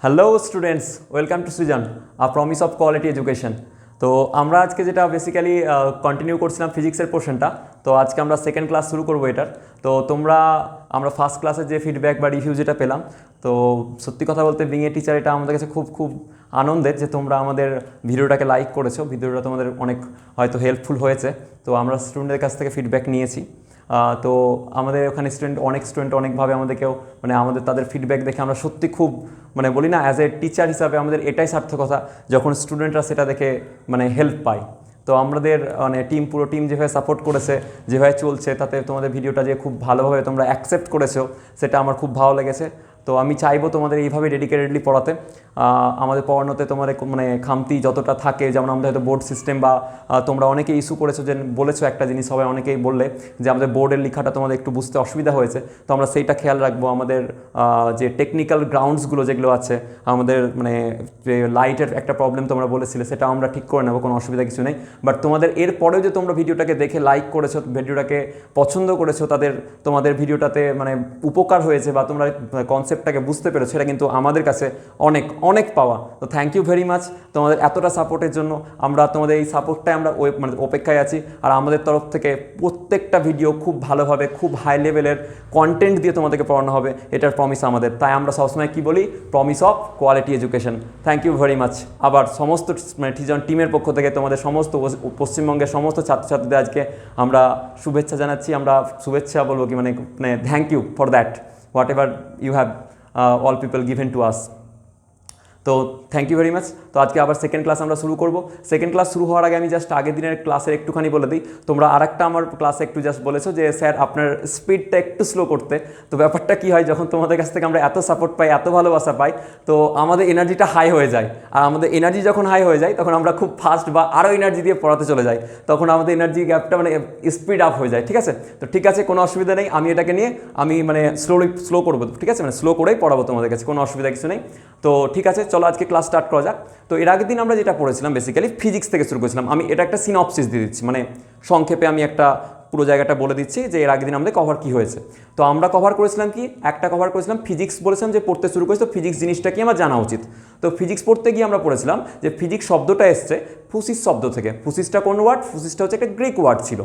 Hello students, welcome to Srijan, a promise of quality education. তো আমরা আজকে যেটা বেসিক্যালি কন্টিনিউ করছিলাম ফিজিক্সের পোর্শনটা, তো আজকে আমরা সেকেন্ড ক্লাস শুরু করবো এটার। তো আমরা ফার্স্ট ক্লাসের যে ফিডব্যাক বা রিভিউ যেটা পেলাম, তো সত্যি কথা বলতে বিং এ টিচার এটা আমাদের কাছে খুব খুব আনন্দের যে তোমরা আমাদের ভিডিওটাকে লাইক করেছো, ভিডিওটা তোমাদের অনেক হয়তো হেল্পফুল হয়েছে। তো আমরা স্টুডেন্টদের কাছ থেকে ফিডব্যাক নিয়েছি। তো আমাদের ওখানে অনেক স্টুডেন্ট অনেকভাবে আমাদেরকেও আমাদের তাদের ফিডব্যাক দেখে আমরা সত্যি খুব বলি না, অ্যাজ এ টিচার হিসাবে আমাদের এটাই সার্থকতা যখন স্টুডেন্টরা সেটা দেখে হেল্প পায়। তো আমাদের পুরো টিম যেভাবে সাপোর্ট করেছে, যেভাবে চলছে, তাতে তোমাদের ভিডিওটা যে খুব ভালোভাবে তোমরা অ্যাকসেপ্ট করেছো সেটা আমার খুব ভালো লেগেছে। তো আমি চাইবো তোমাদের এইভাবে ডেডিকেটেডলি পড়াতে। আমাদের পড়ানোতে তোমাদের খামতি যতটা থাকে, যেমন আমাদের হয়তো বোর্ড সিস্টেম বা তোমরা অনেকে ইস্যু করেছো যে বলেছো একটা জিনিস, সবাই অনেকেই বললে যে আমাদের বোর্ডের লেখাটা তোমাদের একটু বুঝতে অসুবিধা হয়েছে। তো আমরা সেইটা খেয়াল রাখবো। আমাদের যে টেকনিক্যাল গ্রাউন্ডসগুলো যেগুলো আছে, আমাদের যে লাইটের একটা প্রবলেম তোমরা বলেছিলে, সেটা আমরা ঠিক করে নেবো, কোনো অসুবিধা কিছু নেই। বাট তোমাদের এর পরেও যে তোমরা ভিডিওটাকে দেখে লাইক করেছো, ভিডিওটাকে পছন্দ করেছো, তোমাদের ভিডিওটাতে উপকার হয়েছে বা তোমরা কনসেপ্টটাকে বুঝতে পেরেছো, সেটা কিন্তু আমাদের কাছে অনেক অনেক পাওয়া। তো থ্যাংক ইউ ভেরি মাচ তোমাদের এতটা সাপোর্টের জন্য। আমরা তোমাদের এই সাপোর্টটাই আমরা অপেক্ষায় আছি। আর আমাদের তরফ থেকে প্রত্যেকটা ভিডিও খুব ভালোভাবে, খুব হাই লেভেলের কন্টেন্ট দিয়ে তোমাদেরকে পড়ানো হবে, এটার প্রমিস আমাদের। তাই আমরা সবসময় কী বলি, promise of quality education. Thank you very much. আবার সমস্ত টিমের পক্ষ থেকে তোমাদের সমস্ত পশ্চিমবঙ্গের সমস্ত ছাত্রছাত্রীদের আজকে আমরা শুভেচ্ছা জানাচ্ছি। আমরা শুভেচ্ছা বলবো কি, thank you for that, whatever you have all people given to us. তো থ্যাংক ইউ ভেরি মাচ। তো আজকে আবার সেকেন্ড ক্লাস আমরা শুরু করব। সেকেন্ড ক্লাস শুরু হওয়ার আগে আমি জাস্ট আগের দিনের ক্লাসের একটুখানি বলে দিই। তোমরা আরেকটা আমার ক্লাসে একটু জাস্ট বলেছো যে স্যার আপনার স্পিডটা একটু স্লো করতে। তো ব্যাপারটা কী হয়, যখন তোমাদের কাছ থেকে আমরা এত সাপোর্ট পাই, এত ভালোবাসা পাই, তো আমাদের এনার্জিটা হাই হয়ে যায়। আর আমাদের এনার্জি যখন হাই হয়ে যায়, তখন আমরা খুব ফাস্ট বা আরও এনার্জি দিয়ে পড়াতে চলে যাই। তখন আমাদের এনার্জি গ্যাপটা স্পিড আপ হয়ে যায়। ঠিক আছে? তো ঠিক আছে, কোনো অসুবিধা নেই। আমি এটাকে নিয়ে স্লো করবো। ঠিক আছে, স্লো করেই পড়াবো তোমাদের কাছে, কোনো অসুবিধা কিছু নেই। তো ঠিক আছে, চলো আজকে ক্লাস স্টার্ট করা যাক। তো এর আগের দিন আমরা যেটা পড়েছিলাম, বেসিক্যালি ফিজিক্স থেকে শুরু করেছিলাম। আমি এটা একটা সিনপসিস দিয়ে দিচ্ছি, সংক্ষেপে আমি একটা পুরো জায়গাটা বলে দিচ্ছি যে এর আগের দিন আমাদের কভার কী হয়েছে। তো আমরা কভার করেছিলাম কি, একটা কভার করেছিলাম ফিজিক্স, বলেছিলাম যে পড়তে শুরু করেছি, তো ফিজিক্স জিনিসটা কি আমার জানা উচিত। তো ফিজিক্স পড়তে গিয়ে আমরা পড়েছিলাম যে ফিজিক্স শব্দটা এসছে ফুসিস শব্দ থেকে। ফুসিসটা কোন ওয়ার্ড? ফুসিসটা হচ্ছে একটা গ্রিক ওয়ার্ড ছিল।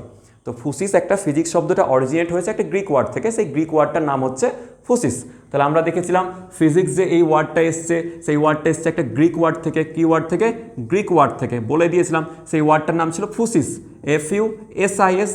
তো ফুসিস, একটা ফিজিক্স শব্দটা অরিজিনেট হয়েছে একটা গ্রিক ওয়ার্ড থেকে। সেই গ্রিক ওয়ার্ডটার নাম হচ্ছে ফুসিস। তাহলে আমরা দেখেছিলাম ফিজিক্স যে এই ওয়ার্ডটা এসছে, সেই ওয়ার্ডটা এসছে একটা গ্রিক ওয়ার্ড থেকে। কি ওয়ার্ড থেকে? গ্রিক ওয়ার্ড থেকে। বলে দিয়েছিলাম সেই ওয়ার্ডটার নাম ছিল ফুসিস, FUSIS,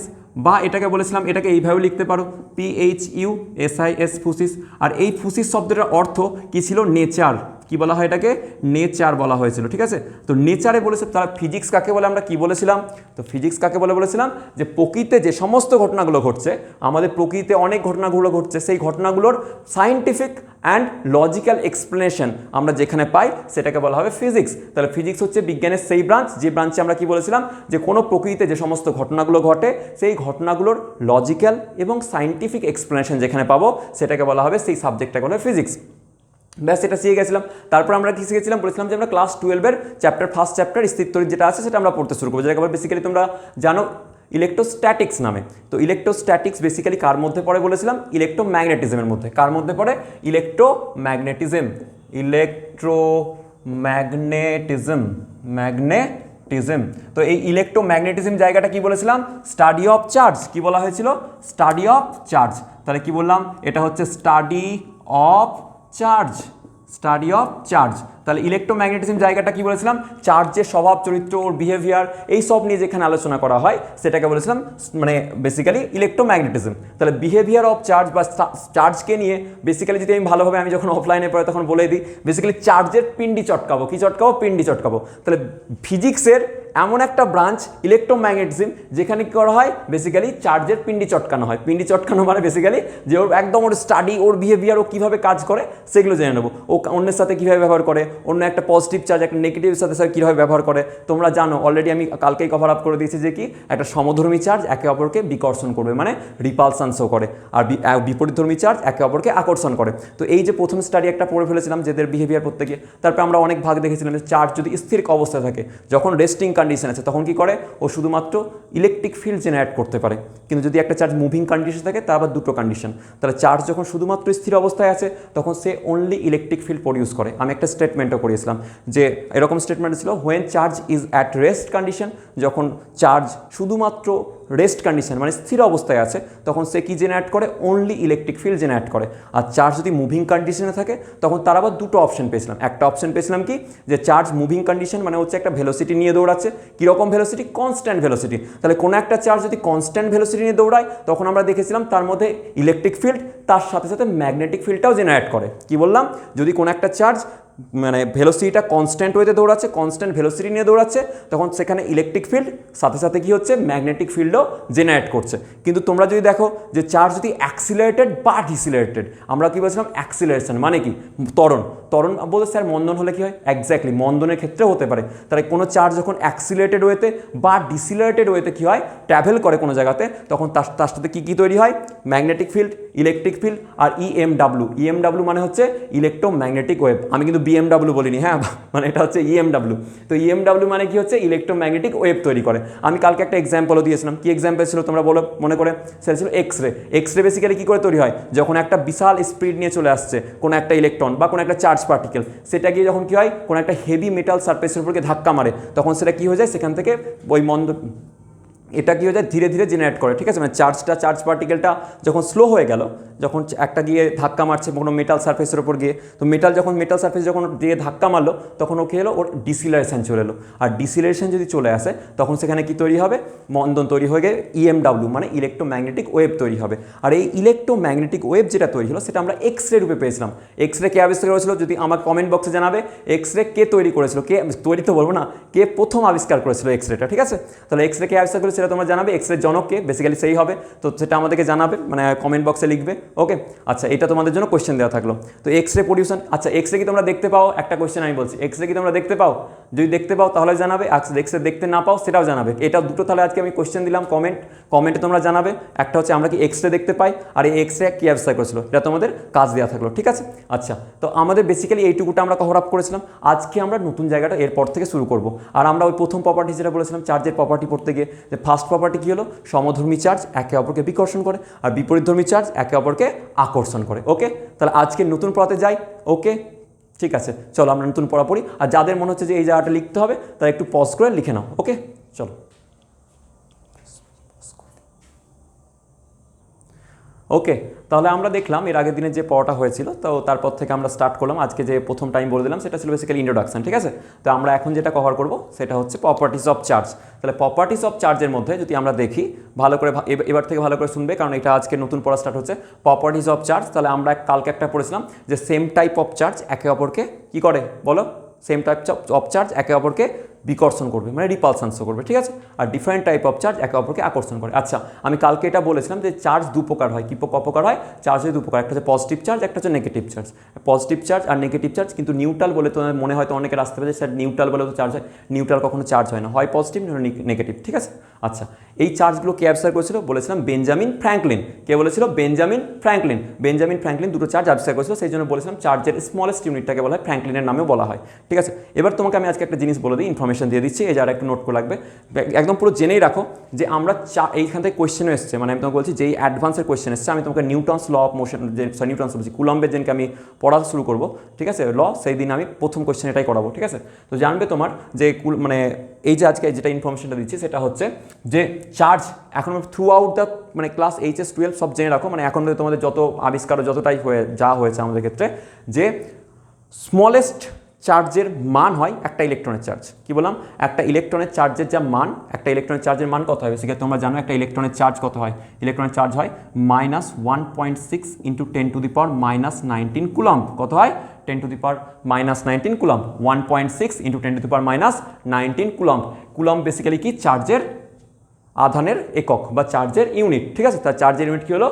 বা এটাকে বলেছিলাম, এটাকে এইভাবে লিখতে পারো, PHUSIS, ফুসিস। আর এই ফুসিস শব্দটার অর্থ কি ছিল? নেচার। কি বলা হয় এটাকে? নেচার বলা হয়েছিল। ঠিক আছে? তো নেচারে বলেছে। তাহলে ফিজিক্স কাকে বলে আমরা কি বলেছিলাম? তো ফিজিক্স কাকে বলেছিলাম যে প্রকৃতিতে যে সমস্ত ঘটনাগুলো ঘটছে, আমাদের প্রকৃতিতে অনেক ঘটনাগুলো ঘটছে, সেই ঘটনাগুলোর সায়েন্টিফিক অ্যান্ড লজিক্যাল এক্সপ্লেনেশন আমরা যেখানে পাই, সেটাকে বলা হবে ফিজিক্স। তাহলে ফিজিক্স হচ্ছে বিজ্ঞানের সেই ব্রাঞ্চ, যে ব্রাঞ্চে আমরা কি বলেছিলাম যে কোনো প্রকৃতিতে যে সমস্ত ঘটনাগুলো ঘটে, সেই ঘটনাগুলোর লজিক্যাল এবং সায়েন্টিফিক এক্সপ্লেনেশন যেখানে পাবো, সেটাকে বলা হবে, সেই সাবজেক্টটাকে বলা হবে ফিজিক্স। ব্যাস, এটা শিখে গেছিলাম। তারপর আমরা কি শিখেছিলাম? বলেছিলাম যে আমরা ক্লাস 12-এর ফার্স্ট চ্যাপ্টার স্থিরতড়িৎ যেটা আছে, সেটা আমরা পড়তে শুরু করবো, যেটাকে বেসিক্যালি তোমরা জানো ইলেকট্রোস্ট্যাটিক্স নামে। তো ইলেকট্রোস্ট্যাটিক্স বেসিক্যালি কার মধ্যে পড়ে বলেছিলাম? ইলেকট্রোম্যাগনেটিজমের মধ্যে। কার মধ্যে পড়ে? ম্যাগনেটিজম। তো এই ইলেকট্রোম্যাগনেটিজম জায়গাটা কি বলেছিলাম? Study of charge. কি বলা হয়েছিল? Study of charge. তাহলে কি বললাম? এটা হচ্ছে স্টাডি অফ চার্জ। তাহলে ইলেকট্রোম্যাগনেটিজম জায়গাটা কি বলেছিলাম? চার্জের স্বভাব চরিত্র, ওর বিহেভিয়ার, এই সব নিয়ে যেখানে আলোচনা করা হয়, সেটাকে বলেছিলাম বেসিক্যালি ইলেকট্রোম্যাগনেটিজম। তাহলে বিহেভিয়ার অফ চার্জ বা চার্জকে নিয়ে বেসিক্যালি যদি আমি যখন অফলাইনে পড়ে তখন বলে দিই, বেসিক্যালি চার্জের পিন্ডি চটকাবো। কি চটকাবো? পিন্ডি চটকাবো। তাহলে ফিজিক্সের এমন একটা ব্রাঞ্চ ইলেকট্রোম্যাগনেটিজম, যেখানে কি করা হয়? বেসিক্যালি চার্জের পিন্ডি চটকানো হয়। পিন্ডি চটকানো বেসিক্যালি যে ওর একদম ওর স্টাডি, ওর বিহেভিয়ার, ও কীভাবে কাজ করে সেগুলো জেনে নেবো। ও অন্যের সাথে কীভাবে ব্যবহার করে, অন্য একটা পজিটিভ চার্জ একটা নেগেটিভের সাথে সাথে কীভাবে ব্যবহার করে তোমরা জানো, অলরেডি আমি কালকেই কভার আপ করে দিয়েছি যে কি একটা সমধর্মী চার্জ একে অপরকে বিকর্ষণ করবে, মানে রিপালসান শো করে, আর বিপরীতধর্মী চার্জ একে অপরকে আকর্ষণ করে। তো এই যে প্রথম স্টাডি একটা পড়ে ফেলেছিলাম যেদের বিহেভিয়ার প্রত্যেকে, তারপর আমরা অনেক ভাগ দেখেছিলাম যে চার্জ যদি স্থির অবস্থায় থাকে, যখন রেস্টিং কন্ডিশন আছে তখন কি করে ও শুধুমাত্র ইলেকট্রিক ফিল্ড জেনারেট করতে পারে, কিন্তু যদি একটা চার্জ মুভিং কন্ডিশন থাকে তার আবার দুটো কন্ডিশন, তাহলে চার্জ যখন শুধুমাত্র স্থির অবস্থায় আছে তখন সে অনলি ইলেকট্রিক ফিল্ড প্রডিউস করে। আমি একটা স্টেটমেন্টও করিয়েছিলাম যে এরকম স্টেটমেন্ট ছিল, when charge is at rest condition, যখন চার্জ শুধুমাত্র রেস্ট কন্ডিশন মানে স্থির অবস্থায় আছে তখন সে কি জেনারেট করে, অনলি ইলেকট্রিক ফিল্ড জেনারেট করে। আর চার্জ যদি মুভিং কন্ডিশনে থাকে তখন তার আবার দুটো অপশন পেয়েছিলাম, একটা অপশন পেয়েছিলাম কি যে চার্জ মুভিং কন্ডিশন মানে হচ্ছে একটা ভেলোসিটি নিয়ে দৌড়াচ্ছে, কীরকম ভেলোসিটি, কনস্ট্যান্ট ভেলোসিটি। তাহলে কোনো একটা চার্জ যদি কনস্ট্যান্ট ভেলোসিটি নিয়ে দৌড়ায় তখন আমরা দেখেছিলাম তার মধ্যে ইলেকট্রিক ফিল্ড তার সাথে সাথে ম্যাগনেটিক ফিল্ডটাও জেনারেট করে। কি বললাম, যদি কোনো একটা চার্জ মানে ভেলোসিটিটা কনস্ট্যান্ট ওয়েতে দৌড়াচ্ছে, কনস্ট্যান্ট ভেলোসিটি নিয়ে দৌড়াচ্ছে, তখন সেখানে ইলেকট্রিক ফিল্ড সাথে সাথে কি হচ্ছে, ম্যাগনেটিক ফিল্ডও জেনারেট করছে। কিন্তু তোমরা যদি দেখো যে চার্জ যদি অ্যাক্সিলারেটেড বা ডিসিলারেটেড, আমরা কি বলছিলাম অ্যাক্সিলারেশন মানে কি ত্বরণ, ত্বরণ বলতে স্যার মন্দন হলে কি হয়, এক্স্যাক্টলি মন্দনের ক্ষেত্রেও হতে পারে। তাহলে কোনো চার্জ যখন অ্যাক্সিলারেটেড ওয়েতে বা ডিসিলারেটেড ওয়েতে কি হয়, ট্রাভেল করে কোনো জায়গাতে, তখন তার সাথে কী কী তৈরি হয়, ম্যাগনেটিক ফিল্ড, ইলেকট্রিক ফিল্ড আর ইএমডাব্লিউ। ইএমডাব্লিউ মানে হচ্ছে ইলেকট্রোম্যাগনেটিক ওয়েভ, আমি কিন্তু বিএমডাব্লিউ বলিনি, হ্যাঁ মানে এটা হচ্ছে ইএমডাব্লিউ। তো ইএমডাব্লিউ মানে কি হচ্ছে, ইলেকট্রোম্যাগনেটিক ওয়েভ তৈরি করে। আমি কালকে একটা এক্সাম্পলও দিয়েছিলাম, কি এক্সাম্পল ছিল তোমরা বলো মনে করে, সেটা ছিল X ray. X ray basically কী করে তৈরি হয়, যখন একটা বিশাল স্পিড নিয়ে চলে আসছে কোনো একটা ইলেকট্রন বা কোনো একটা চার্জ পার্টিকেল, সেটা গিয়ে যখন কী হয় কোনো একটা হেভি মেটাল সারফেসের উপরকে ধাক্কা মারে, তখন সেটা কী হয়ে যায়, সেখান থেকে ওই এটা কী হয়ে যায়, ধীরে ধীরে জেনারেট করে, ঠিক আছে। মানে চার্জ পার্টিকেলটা যখন স্লো হয়ে গেল, যখন একটা গিয়ে ধাক্কা মারছে কোনো মেটাল সারফেসের ওপর গিয়ে, তো মেটাল সারফেস যখন দিয়ে ধাক্কা মারলো তখন ও কী হলো, ওর ডিসিলারেশন চলে এলো। আর ডিসিলারেশন যদি চলে আসে তখন সেখানে কি তৈরি হবে, মন্দন তৈরি হয়ে গিয়ে ইএমডাব্লিউ মানে ইলেকট্রোম্যাগনেটিক ওয়েভ তৈরি হবে। আর এই ইলেকট্রোম্যাগনেটিক ওয়েভ যেটা তৈরি হলো সেটা আমরা এক্স রে রূপে পেয়েছিলাম। এক্স রে কে আবিষ্কার করেছিল, যদি আমার কমেন্ট বক্সে জানাবে এক্স রে কে তৈরি করেছিল, কে তৈরি তো বলবো না, কে প্রথম আবিষ্কার করেছিল এক্স রেটা, ঠিক আছে। তাহলে এক্স রে কে আবিষ্কার করেছিল সেটা তোমরা জানাবে, এক্স রে জনককে বেসিক্যালি সেই হবে, তো সেটা আমাদেরকে জানাবে, মানে কমেন্ট বক্সে লিখবে, ওকে। আচ্ছা, এটা তোমাদের জন্য কোয়েশ্চেন দেওয়া থাকলো। তো এক্স রে পলিউশন, আচ্ছা এক্স রে কি তোমরা দেখতে পাও, একটা কোয়েশ্চেন আমি বলছি, এক্স রে কি তোমরা দেখতে পাও, যদি দেখতে পাও তাহলে জানাবে, এক্স রে দেখতে না পাও সেটাও জানাবে। এটা দুটো তাহলে আজকে আমি কোয়েশ্চেন দিলাম, কমেন্টে তোমরা জানাবে, একটা হচ্ছে আমরা কি এক্স রে দেখতে পাই, আর এই এক্স রে কি আবিষ্কার করেছিল, এটা তোমাদের কাজ দেওয়া থাকলো, ঠিক আছে। আচ্ছা, তো আমাদের বেসিক্যালি এইটুকুটা আমরা কভার আপ করেছিলাম। আজকে আমরা নতুন জায়গাটা এরপর থেকে শুরু করব। আর আমরা ওই প্রথম প্রপার্টি যেটা বলেছিলাম চার্জের প্রপার্টি পড়তে গিয়ে, যে ফার্স্ট প্রপার্টি কী হলো, সমধর্মী চার্জ একে অপরকে বিকর্ষণ করে আর বিপরীতধর্মী চার্জ একে অপরকে আকর্ষণ করে, ওকে। তাহলে আজকে নতুন পড়াতে যাই, ওকে ঠিক আছে, চলো আমরা নতুন পড়া পড়ি। আর যাদের মনে হচ্ছে যে এই জায়গাটা লিখতে হবে তারা একটু পজ করে লিখে নাও, ওকে চলো। ওকে, তাহলে আমরা দেখলাম এর আগের দিনে যে পড়াটা হয়েছিল, তো তারপর থেকে আমরা স্টার্ট করলাম। আজকে যে প্রথম টাইম বলে দিলাম সেটা ছিল বেসিক্যালি ইন্ট্রোডাকশন, ঠিক আছে। তো আমরা এখন যেটা কভার করব সেটা হচ্ছে প্রপার্টিস অফ চার্জ। তাহলে প্রপার্টিস অফ চার্জের মধ্যে যদি আমরা দেখি, ভালো করে এবার থেকে ভালো করে শুনবে, কারণ এটা আজকে নতুন পড়া স্টার্ট হচ্ছে। প্রপার্টিস অফ চার্জ, তাহলে আমরা কালকে একটা পড়েছিলাম যে সেম টাইপ অফ চার্জ একে অপরকে কী করে বলো, সেম টাইপ অফ চার্জ একে অপরকে বিকর্ষণ করবে, মানে রিপালসান শো করবে, ঠিক আছে। আর ডিফারেন্ট টাইপ অফ চার্জ একে অপরকে আকর্ষণ করে। আচ্ছা, আমি কালকে এটা বলেছিলাম যে চার্জ দু প্রকার হয়, কী প্রকার হয়, চার্জ হয় দু প্রকার, একটা হচ্ছে পজিটিভ চার্জ, একটা হচ্ছে নেগেটিভ চার্জ। পজিটিভ চার্জ আর নেগেটিভ চার্জ, কিন্তু নিউট্রাল বলে তো মনে হয়তো অনেকের আসতে পারে স্যার নিউট্রাল বলে তো চার্জ হয়, নিউট্রাল কখনো চার্জ হয় না, হয় পজিটিভ নয় নেগেটিভ, ঠিক আছে। আচ্ছা, এই চার্জগুলো কে আবিষ্কার করেছিল, বলেছিলাম বেঞ্জামিন ফ্র্যাঙ্কলিন। কে বলেছিল, বেঞ্জামিন ফ্র্যাঙ্কলিন দুটো চার্জ আবিষ্কার করেছিল, সেই জন্য বলেছিলাম চার্জের স্মলেস্ট ইউনিটটাকে বলা হয় ফ্র্যাঙ্কলিনের নামেও বলা হয়, ঠিক আছে। এবার তোমাকে আমি আজকে একটা জিনিস বলে দিই, ইনফরমেশন দিয়ে দিচ্ছি, এই যারা একটু নোট করে লাগবে, একদম পুরো জেনেই রাখো যে আমরা এইখান থেকে কোয়েশ্চেন এসছে, মানে আমি তোমাকে বলছি যেই অ্যাডভান্সের কোয়েশ্চেন এসছে, আমি তোমাকে Newton's law of motion, Newton's বলছি কুলম্বের যেদিনকে আমি পড়া শুরু করবো, ঠিক আছে, ল, সেই দিন আমি প্রথম কোয়েশ্চেন এটাই করাবো, ঠিক আছে। তো জানবে তোমার যে মানে এই যে আজকে যেটা ইনফরমেশনটা দিচ্ছি সেটা হচ্ছে যে চার্জ এখন থ্রু আউট দ্য মানে ক্লাস HS-12 সব জেনে রাখো, মানে এখন তোমাদের যত আবিষ্কার যতটাই হয়েছে আমাদের ক্ষেত্রে, যে স্মলেস্ট চার্জের মান হয় একটা ইলেকট্রনের চার্জ। কি বললাম, একটা ইলেকট্রনের চার্জের যা মান, একটা ইলেকট্রনের চার্জের মান কত হয়, বেসিক্যালি তোমরা জানো একটা ইলেকট্রনের চার্জ কত হয়, ইলেকট্রনের চার্জ হয় -1.6 × 10⁻⁻19 কুলম্ব। কত হয়, 10⁻⁻19 কুলম্ব, 1.6 × 10⁻⁻19 কুলম্ব। কুলম্ব বেসিক্যালি কি, চার্জের আধানের একক বা চার্জের ইউনিট, ঠিক আছে। তার চার্জের ইউনিট কী হলো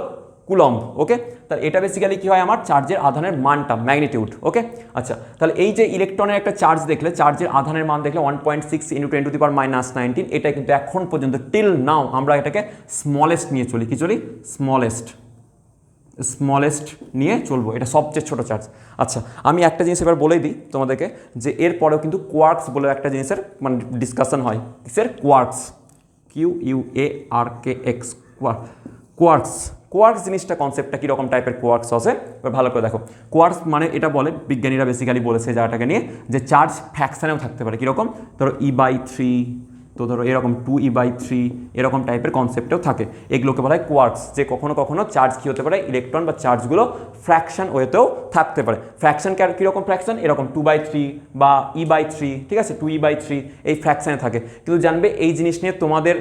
কুলম্ব। ওকে, তাহলে এটা বেসিক্যালি কি হয় আমার চার্জের আধানের মানটা, ম্যাগনিটিউড। ওকে, আচ্ছা, তাহলে এই যে ইলেকট্রনের একটা চার্জ দেখলে, চার্জের আধানের মান দেখলে 1.6 × 10⁻⁻⁹, এটা কিন্তু এখন পর্যন্ত টিল নাও আমরা এটাকে স্মলেস্ট নিয়ে চলি। কি চলি? স্মলেস্ট নিয়ে চলবো, এটা সবচেয়ে ছোট চার্জ। আচ্ছা, আমি একটা জিনিস এবার বলেই দিই তোমাদেরকে যে এরপরেও কিন্তু কোয়ার্কস বলে একটা জিনিসের মানে ডিসকাশন হয়। কিসের? কোয়ার্কস, QUARKX, কোয়ার্কস জিনিসটা, কনসেপ্টটা কীরকম টাইপের কোয়ার্কস আছে ভালো করে দেখো। কোয়ার্কস মানে এটা বলে, বিজ্ঞানীরা বেসিক্যালি বলেছে জায়গাটাকে নিয়ে, যে চার্জ ফ্র্যাকশানেও থাকতে পারে। কীরকম? ধরো E/3, তো ধরো এরকম 2E/3 এরকম টাইপের কনসেপ্টেও থাকে। এগুলোকে বলা হয় কোয়ার্কস, যে কখনো কখনো চার্জ কী হতে পারে, ইলেকট্রন বা চার্জগুলো ফ্র্যাকশন ওয়েতেও থাকতে পারে। ফ্র্যাকশন কীরকম ফ্র্যাকশন? এরকম 2/3 বা E/3, ঠিক আছে, 2E/3 এই ফ্র্যাকশানে থাকে। কিন্তু জানবে এই জিনিস নিয়ে তোমাদের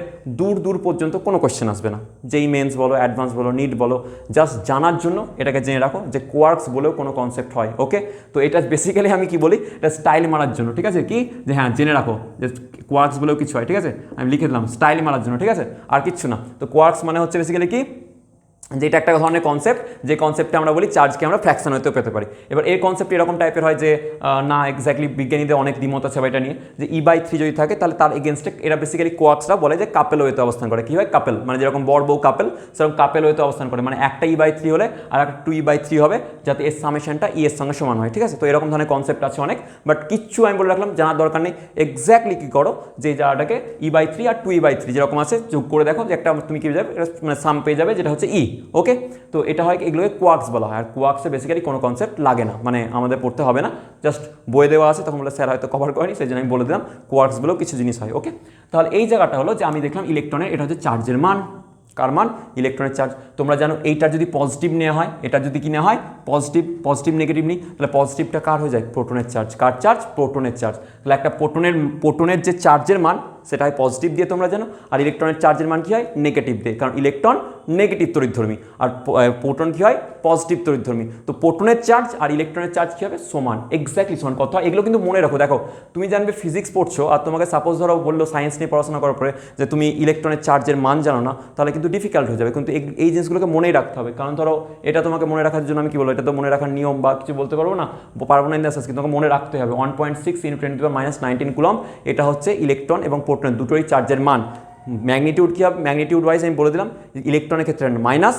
দূর পর্যন্ত কোনো কোয়েশ্চেন আসবে না, যেই মেন্স বলো, অ্যাডভান্স বলো, নিট বলো, জাস্ট জানার জন্য এটাকে জেনে রাখো যে কোয়ার্কস বলেও কোনো কনসেপ্ট হয়। ওকে, তো এটা বেসিক্যালি আমি কি বলি, এটা স্টাইল মারার জন্য, ঠিক আছে, কি যে হ্যাঁ জেনে রাখো যে কোয়ার্কস বলেও কিছু হয়, ঠিক আছে, আমি লিখে দিলাম স্টাইল মারার জন্য, ঠিক আছে, আর কিচ্ছু না। তো কোয়ার্কস মানে হচ্ছে বেসিক্যালি কি, যে এটা একটা ধরনের কনসেপ্ট, যে কনসেপ্টে আমরা বলি চার্জকে আমরা ফ্র্যাকশন হতেও পেতে পারি। এবার এই কনসেপ্ট এরকম টাইপের হয় যে না এক্স্যাক্টলি, বিজ্ঞানীদের অনেক দ্বিমত আছে এটা নিয়ে, যে E/3 যদি থাকে তাহলে তার এগেনস্টে এরা বেসিক্যালি কোয়ার্কসরা বলে যে কাপেল ওয়েতে অবস্থান করে। কী হয়? কাপেল, মানে যেরকম বর বউ কাপেল, সেরকম কাপেল ওয়েতে অবস্থান করে, মানে একটা E/3 হলে আর একটা 2E/3 হবে, যাতে এর সামেশনটা E এর সঙ্গে সমান হয়, ঠিক আছে। তো এরকম ধরনের কনসেপ্ট আছে অনেক, বাট কিচ্ছু আমি বলে রাখলাম, জানার দরকার নেই। এক্স্যাক্টলি কী করো, যে জায়গাটাকে E/3 আর 2E/3 যেরকম আছে যোগ করে দেখো, যে একটা তুমি কী পেয়ে যাবে, মানে সাম পেয়ে যাবে, যেটা হচ্ছে E। ওকে, তো এটা হয়, এগুলোকে কোয়ার্কস বলা হয়। আর কোয়ার্কসে বেসিক্যালি কোনো কনসেপ্ট লাগে না, মানে আমাদের পড়তে হবে না, জাস্ট বইয়ে দেওয়া আছে, তখন বলে স্যার হয়তো কভার করেনি, সেই জন্য আমি বলে দিলাম কোয়ার্কস বলেও কিছু জিনিস হয়। ওকে, তাহলে এই জায়গাটা হলো যে আমি দেখলাম ইলেকট্রনের, এটা হচ্ছে চার্জের মান। কার মান? ইলেকট্রনের চার্জ। তোমরা জানো এইটার যদি পজিটিভ নেওয়া হয়, এটা যদি কি নেওয়া হয় পজিটিভ নেগেটিভ নিই, তাহলে পজিটিভটা কার হয়ে যায়? প্রোটনের চার্জ। কার চার্জ? প্রোটনের চার্জ। তাহলে একটা প্রোটনের যে চার্জের মান সেটা হয় পজিটিভ দিয়ে, তোমরা জানো, আর ইলেকট্রনের চার্জের মান কী হয়? নেগেটিভ দিয়ে, কারণ ইলেকট্রন নেগেটিভ তড়িৎধর্মী আর প্রোটন কী হয়? পজিটিভ তড়িৎধর্মী। তো প্রোটনের চার্জ আর ইলেকট্রনের চার্জ কী হবে? সমান, এক্স্যাক্টলি সমান। কথা এগুলো কিন্তু মনে রাখো। দেখো তুমি জানবে ফিজিক্স পড়ছো, আর তোমাকে সাপোজ ধরো বললো সায়েন্স নিয়ে পড়াশোনা করার পরে যে তুমি ইলেকট্রনের চার্জের মান জানো না, তাহলে কিন্তু ডিফিকাল্ট হয়ে যাবে। কিন্তু এই জিনিসগুলোকে মনেই রাখতে হবে, কারণ ধরো এটা তোমাকে মনে রাখার জন্য আমি কি বলবো, এটা তো মনে রাখার নিয়ম বা কিছু বলতে পারবো না, ইন দ্য সেন্স, কিন্তু তোমাকে মনে রাখতে হবে 1.6 × 10⁻⁻19 কুলম্ব, এটা হচ্ছে ইলেকট্রন এবং প্রোটনের দুটোই চার্জের মান। ম্যাগনিটিউড কী হবে? ম্যাগনিটিউড ওয়াইজ আমি বলে দিলাম, ইলেকট্রনের ক্ষেত্রে মাইনাস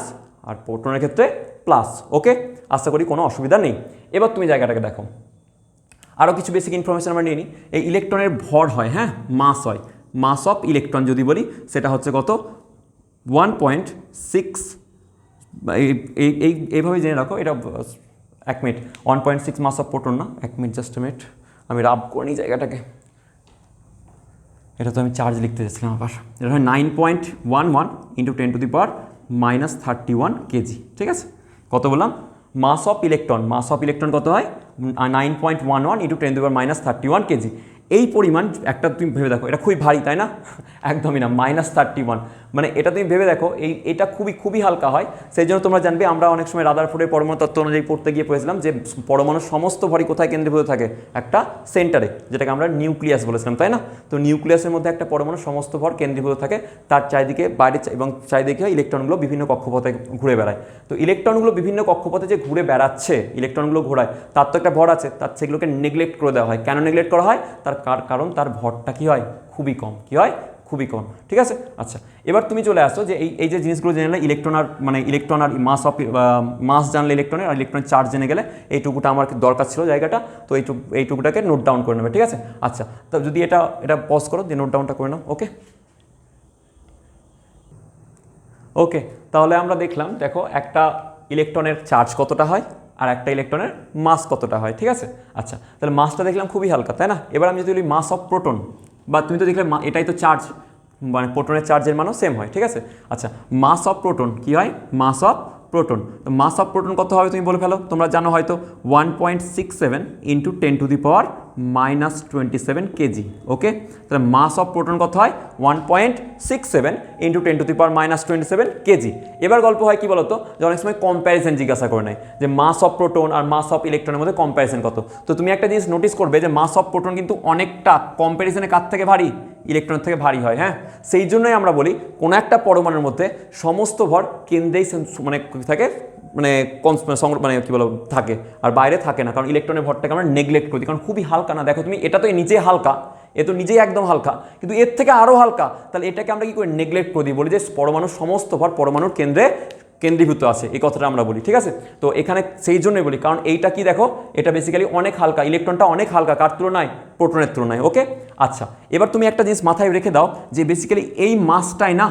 আর প্রোটনের ক্ষেত্রে প্লাস। ওকে, আশা করি কোনো অসুবিধা নেই। এবার তুমি জায়গাটাকে দেখো, আরও কিছু বেসিক ইনফরমেশন আমরা নিয়ে নিই। এই ইলেকট্রনের ভর হয়, হ্যাঁ, মাস হয়। মাস অফ ইলেকট্রন যদি বলি, সেটা হচ্ছে কত? 1.6, এইভাবে জেনে রাখো। এটা 1 মিনিট, 1.6 মাস অফ প্রোটন না, 1 মিনিট, জাস্ট মিনিট, আমি রাব করে নিই জায়গাটাকে। এটা তো আমি চার্জ লিখতে চাইছিলাম আবার। এটা হয় 9.11 × 10⁻31 কেজি, ঠিক আছে। কত বললাম? মাস অফ ইলেকট্রন কত হয়? 9.11 × 10⁻31 কেজি। এই পরিমাণ একটা তুমি ভেবে দেখো, এটা খুবই ভারী, তাই না? একদমই না, -31, মানে এটা তুমি ভেবে দেখো, এটা খুবই হালকা হয়। সেই জন্য তোমরা জানবে, আমরা অনেক সময় রাদারফোর্ডের পরমাণু তত্ত্ব অনুযায়ী পড়তে গিয়ে পড়েছিলাম যে পরমাণুর সমস্ত ভরই কোথায় কেন্দ্রীভূত থাকে? একটা সেন্টারে, যেটাকে আমরা নিউক্লিয়াস বলেছিলাম, তাই না? তো নিউক্লিয়াসের মধ্যে একটা পরমাণুর সমস্ত ভর কেন্দ্রীভূত থাকে, তার চারিদিকে বাইরে এবং চারিদিকে ইলেকট্রনগুলো বিভিন্ন কক্ষপথে ঘুরে বেড়ায়। তো ইলেকট্রনগুলো বিভিন্ন কক্ষপথে যে ঘুরে বেড়াচ্ছে, ইলেকট্রনগুলো ঘোরায়, তার তো একটা ভর আছে, তার সেগুলোকে নেগলেক্ট করে দেওয়া হয়। কেন নেগলেক্ট করা হয়? কারণ তার ভরটা কী হয়? খুবই কম। কী হয়? খুবই কম, ঠিক আছে। আচ্ছা, এবার তুমি চলে আসো যে এই যে জিনিসগুলো জেনে ইলেকট্রন আর মাস জানলে ইলেকট্রনের, আর ইলেকট্রনের চার্জ জেনে গেলে এইটুকুটা আমার দরকার ছিল জায়গাটা, তো এইটুকুটাকে নোট ডাউন করে নেবে, ঠিক আছে। আচ্ছা, তো যদি এটা পজ করো, দিয়ে নোট ডাউনটা করে নাও। ওকে, তাহলে আমরা দেখলাম, দেখো একটা ইলেকট্রনের চার্জ কতটা হয় আর একটা ইলেকট্রনের মাস কতটা হয়, ঠিক আছে। আচ্ছা, তাহলে মাসটা দেখলাম খুবই হালকা, তাই না? এবার আমি যদি বলি মাস অফ প্রোটন, বা তুমি তো দেখলে এটাই তো চার্জ, মানে প্রোটনের চার্জের মানও সেম হয়, ঠিক আছে। আচ্ছা, মাস অফ প্রোটন কী হয়? মাস অফ প্রোটন, তো মাস অফ প্রোটন কত হবে তুমি বলে ফেলো, তোমরা জানো হয়তো 1.67 × 10⁻⁻27 কেজি। ওকে, তাহলে মাস অফ প্রোটন কত হয়? 1.67 × 10⁻⁻27 কেজি। এবার গল্প হয় কি বলতো, যে অনেক সময় কম্প্যারিজন জিজ্ঞাসা করে নেয়, যে মাস অফ প্রোটন আর মাস অফ ইলেকট্রনের মধ্যে কম্প্যারিজন কত। তো তুমি একটা জিনিস নোটিস করবে, যে মাস অফ প্রোটন কিন্তু অনেকটা কম্প্যারিজনে কার থেকে ভারী? ইলেকট্রনের থেকে ভারী হয়। হ্যাঁ, সেই জন্যই আমরা বলি কোনো একটা পরমাণুর মধ্যে সমস্ত ভর কেন্দ্রেই মানে থাকে, মানে মানে কী বলো থাকে, আর বাইরে থাকে না, কারণ ইলেকট্রনের ভরটাকে আমরা নেগলেক্ট করি, কারণ খুবই হালকা না। দেখো তুমি, এটা তো নিজেই হালকা, এ তো নিজেই একদম হালকা, কিন্তু এর থেকে আরও হালকা, তাহলে এটাকে আমরা কী করি, নেগলেক্ট করে দিই, বলি যে পরমাণুর সমস্ত ভর পরমাণুর কেন্দ্রীভূত আছে, এই কথাটা আমরা বলি। ঠিক আছে, তো এখানে সেই জন্যই বলি, কারণ এইটা কি দেখো, এটা বেসিক্যালি অনেক হালকা, ইলেকট্রনটা অনেক হালকা, কার তুলনায়, প্রোটনের তুলনায়। ওকে, আচ্ছা, এবার তুমি একটা জিনিস মাথায় রেখে দাও যে বেসিক্যালি এই মাসটাই না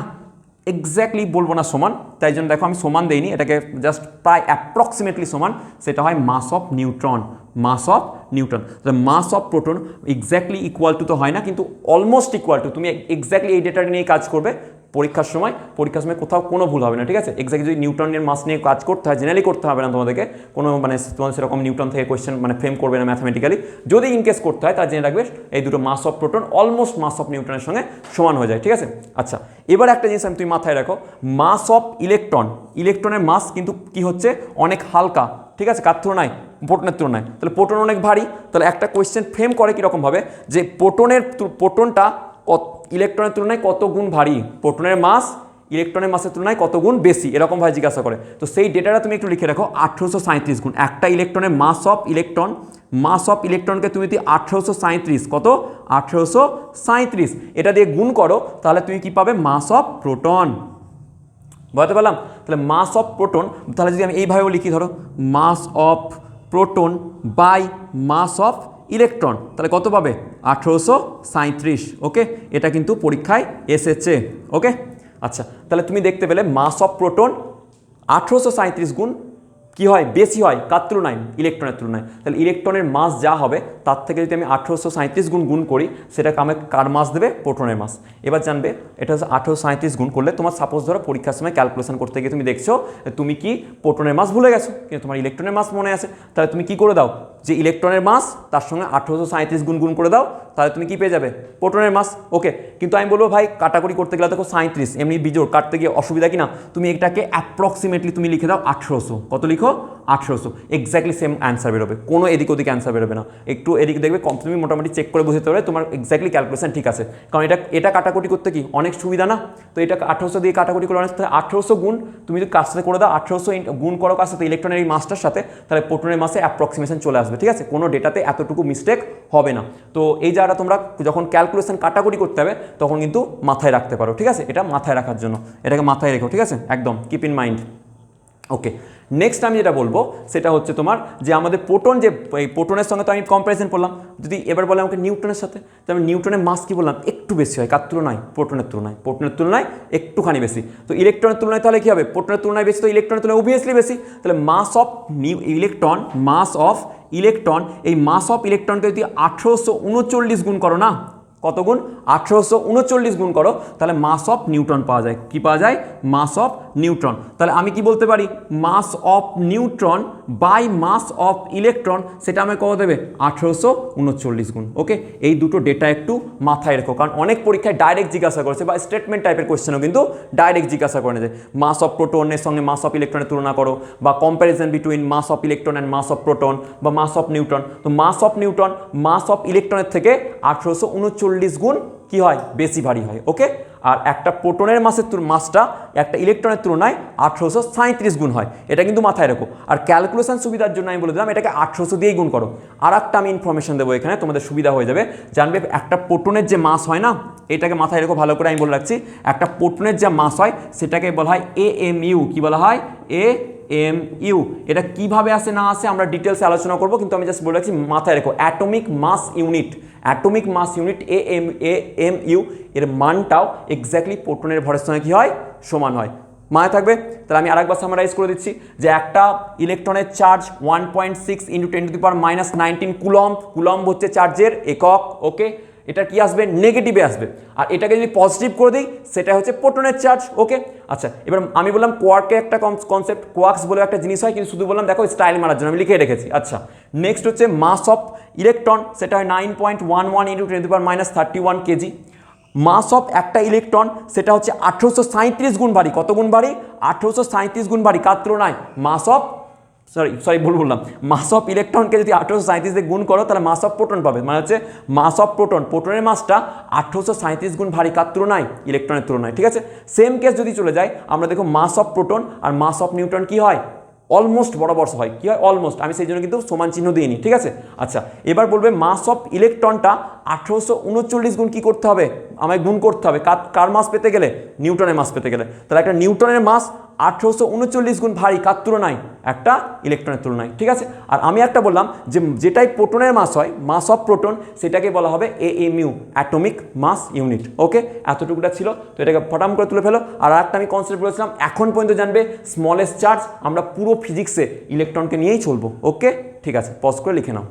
এক্স্যাক্টলি বলবো না সমান, তাই জন্য দেখো আমি সমান দেইনি, এটাকে জাস্ট প্রায় অ্যাপ্রক্সিমেটলি সমান, সেটা হয় mass of neutron. Mass of neutron, mass of proton exactly equal to তো হয় না, কিন্তু অলমোস্ট ইকুয়াল টু। তুমি এক্স্যাক্টলি এই ডেটাটা নিয়ে কাজ করবে পরীক্ষার সময় কোথাও কোনো ভুল হবে না। ঠিক আছে, এক্স্যাক্টলি যদি নিউটনের মাস নিয়ে কাজ করতে হয়, জেনারেলি করতে হবে না তোমাদেরকে, কোনো মানে তোমাদের সেরকম নিউটন থেকে কোয়েশ্চেন মানে ফ্রেম করবে না ম্যাথামেটিক্যালি। যদি ইনকেস করতে হয়, তার জেনে রাখবে এই দুটো mass of proton almost mass of নিউটনের সঙ্গে সমান হয়ে যায়। ঠিক আছে, আচ্ছা, এবার একটা জিনিস তুমি মাথায় রাখো, মাস অফ ইলেকট্রনের মাস কিন্তু কি হচ্ছে, অনেক হালকা। ঠিক আছে, কার তুলনায়, প্রোটনের তুলনায়। তাহলে প্রোটন অনেক ভারী, তাহলে একটা কোয়েশ্চেন ফ্রেম করে কীরকমভাবে, যে প্রোটনটা ইলেকট্রনের তুলনায় কত গুণ ভারী, প্রোটনের মাস ইলেকট্রনের মাসের তুলনায় কত গুণ বেশি, এরকমভাবে জিজ্ঞাসা করে। তো সেই ডেটাটা তুমি একটু লিখে রাখো, 1837 গুণ। একটা ইলেকট্রনের মাস অফ ইলেকট্রনকে তুমি যদি 1837, কত, 1837 এটা দিয়ে গুণ করো, তাহলে তুমি কি পাবে, মাস অফ প্রোটন। বুঝতে পারলাম? তাহলে মাস অফ প্রোটন, তাহলে যদি আমি এইভাবেও লিখি, ধরো mass of proton by mass of electron, তাহলে কত পাবে, 1837। ওকে, এটা কিন্তু পরীক্ষায় এসেছে। ওকে, আচ্ছা, তাহলে তুমি দেখতে পেলে মাস অফ প্রোটন 1837 গুণ কি হয়, বেশি হয়, কার তুলনায়, ইলেকট্রনের তুলনায়। তাহলে ইলেকট্রনের মাস যা হবে তার থেকে যদি আমি 1837 গুণ করি, সেটাকে আমি কার মাস দেবে, প্রোটনের মাস। এবার জানবে এটা হচ্ছে 1837 গুণ করলে, তোমার সাপোজ ধরো পরীক্ষার সময় ক্যালকুলেশন করতে গিয়ে তুমি দেখছো তুমি কি প্রোটনের মাস ভুলে গেছো, কিন্তু তোমার ইলেকট্রনের মাস মনে আছে, তাহলে তুমি কি করে দাও, যে ইলেকট্রনের মাস তার সঙ্গে 1837 গুণ করে দাও, তাহলে তুমি কি পেয়ে যাবে, প্রোটনের মাস। ওকে, কিন্তু আমি বলবো ভাই কাটাকুটি করতে গেলে দেখো 37 এমনি বিজোড়, কাটতে গিয়ে অসুবিধা কি না, তুমি এটাকে অ্যাপ্রক্সিমেটলি তুমি লিখে দাও 1800, কত লিখো, 1800, এক্স্যাক্টলি সেম অ্যান্সার বেরোবে, কোনো এদিক ওদিক অ্যান্সার বেরোবে না। একটু এদিকে দেখবে তুমি মোটামুটি চেক করে বুঝতে পারবে তোমার এক্স্যাক্টলি ক্যালকুলেশন ঠিক আছে, কারণ এটা কাটাকুটি করতে কি অনেক সুবিধা না, তো এটা 1800 দিয়ে কাটাকুটি করে অনেক, 1800 গুণ তুমি যদি কাজ সাথে করে দাও, 1800 গুণ করো কার সাথে, ইলেকট্রনের এই মাসটার সাথে, তাহলে প্রোটনের মাসে অ্যাপ্রক্সিমেশন চলে আসবে। ঠিক আছে, কোনো ডেটাতে এতটুকু মিস্টেক হবে না। তো এই জায়গাটা তোমরা যখন ক্যালকুলেশন কাটাকুটি করতে হবে তখন কিন্তু মাথায় রাখতে পারো। ঠিক আছে, এটা মাথায় রাখার জন্য এটাকে মাথায় রেখো। ঠিক আছে, একদম keep in mind. Okay, next আমি যেটা বলবো সেটা হচ্ছে তোমার যে আমাদের প্রোটন, যে এই প্রোটনের সঙ্গে তো আমি কম্প্যারিজন করলাম, যদি এবার বলে আমাকে নিউটনের সাথে, তো আমি নিউটনের মাস কি বললাম, একটু বেশি হয়, কার তুলনায়, প্রোটনের তুলনায় একটুখানি বেশি। তো ইলেকট্রনের তুলনায় তাহলে কি হবে, প্রোটনের তুলনায় বেশি, তো ইলেকট্রনের তুলনায় অবভিয়াসলি বেশি। তাহলে মাস অফ ইলেকট্রন, এই মাস অফ ইলেকট্রনকে যদি 1839 গুণ করো না, কত গুণ, 1839 গুণ করো, তাহলে মাস অফ নিউট্রন পাওয়া যায়। কি পাওয়া যায়, মাস অফ নিউট্রন। তাহলে আমি কি বলতে পারি, mass of neutron by mass of electron, সেটা আমাকে কত দেবে, 1839 গুণ। ওকে, এই দুটো ডেটা একটু মাথায় রেখো, কারণ অনেক পরীক্ষায় ডাইরেক্ট জিজ্ঞাসা করেছে, বা স্টেটমেন্ট টাইপের কোয়েশ্চেনও কিন্তু ডাইরেক্ট জিজ্ঞাসা করে যে মাস অফ প্রোটনের সঙ্গে মাস অফ ইলেকট্রনের তুলনা করো, বা comparison between mass of electron and mass of proton, বা মাস অফ নিউট্রন। তো mass of neutron mass of ইলেকট্রনের থেকে 1839 গুণ কি হয়, বেশি ভারী হয়। ওকে, আর একটা প্রোটনের মাসটা একটা ইলেকট্রনের তুলনায় 1837 গুণ হয়, এটা কিন্তু মাথায় রাখো। আর ক্যালকুলেশন সুবিধার জন্য আমি বলে দিলাম এটাকে 1800 দিয়েই গুণ করো। আর একটা আমি ইনফরমেশন দেবো এখানে, তোমাদের সুবিধা হয়ে যাবে, জানবে একটা প্রোটনের যে মাস হয় না, এটাকে মাথায় রেখো ভালো করে, আমি বলে রাখছি, একটা প্রোটনের যে মাস হয় সেটাকে বলা হয় AMU। কি বলা হয়, AMU। এটা কিভাবে আসে না আসে আমরা ডিটেলসে আলোচনা করব, কিন্তু আমি জাস্ট বলে রাখছি মাথায় রেখো, অ্যাটমিক মাস ইউনিট AMU এর মানটাও এক্স্যাক্টলি প্রোটনের ভরের সঙ্গে কি হয়, সমান হয়। মাথায় থাকবে। তাহলে আমি আরেকবার সামারাইজ করে দিচ্ছি, যে একটা ইলেকট্রনের চার্জ 1.6 × 10⁻⁹ কুলম্ব হচ্ছে চার্জের একক। ওকে, এটা কি আসবে, নেগেটিভে আসবে। আর এটাকে যদি পজিটিভ করে দিই, সেটা হচ্ছে প্রোটনের চার্জ। ওকে, আচ্ছা, এবার আমি বললাম কোয়ার্কের একটা কনসেপ্ট, কোয়ার্কস বলে একটা জিনিস হয়, কিন্তু শুধু বললাম দেখো স্টাইল মারার জন্য আমি লিখে রেখেছি। আচ্ছা, নেক্সট হচ্ছে মাস অফ ইলেকট্রন, সেটা হয় 9.11 × 10⁻31 কেজি। মাস অফ একটা ইলেকট্রন সেটা হচ্ছে 1837 গুণ ভারী, কত গুণ ভারী, 1837 গুণ ভারী, কার তুলনায়, মাস অফ সরি ভুল বললাম, মাস অফ ইলেকট্রনকে যদি 1837 দিয়ে গুণ করো তাহলে মাস অফ প্রোটন পাবে, মানে হচ্ছে মাস অফ প্রোটনের মাসটা 1837 গুণ ভারী কার তুলনায়, ইলেকট্রনের তুলনায়, ঠিক আছে। সেম কেস যদি চলে যায় আমরা দেখো মাস অফ প্রোটন আর মাস অফ নিউট্রন কি হয়, অলমোস্ট বরাবর হয়, কি হয় অলমোস্ট, আমি সেই জন্য কিন্তু সমান চিহ্ন দিইনি, ঠিক আছে। আচ্ছা এবার বলবে মাস অফ ইলেকট্রনটা 1839 গুণ কি করতে হবে, আমায় গুণ করতে হবে কার মাস পেতে গেলে, নিউটনের মাস পেতে গেলে। তাহলে একটা নিউটনের মাস 1839 গুণ ভারী কার তুলনায়, একটা ইলেকট্রনের তুলনায়, ঠিক আছে। আর আমি একটা বললাম যে যেটাই প্রোটনের মাস হয়, মাস অফ প্রোটন, সেটাকে বলা হবে AMU, অ্যাটমিক মাস ইউনিট। ওকে, এতটুকুটা ছিল, তো এটাকে ফটাম করে তুলে ফেলো। আর একটা আমি কনসেপ্ট বলেছিলাম, এখন পর্যন্ত জানবে স্মলেস্ট চার্জ, আমরা পুরো ফিজিক্সে ইলেকট্রনকে নিয়েই চলবো। ওকে ঠিক আছে, পজ করে লিখে নাও।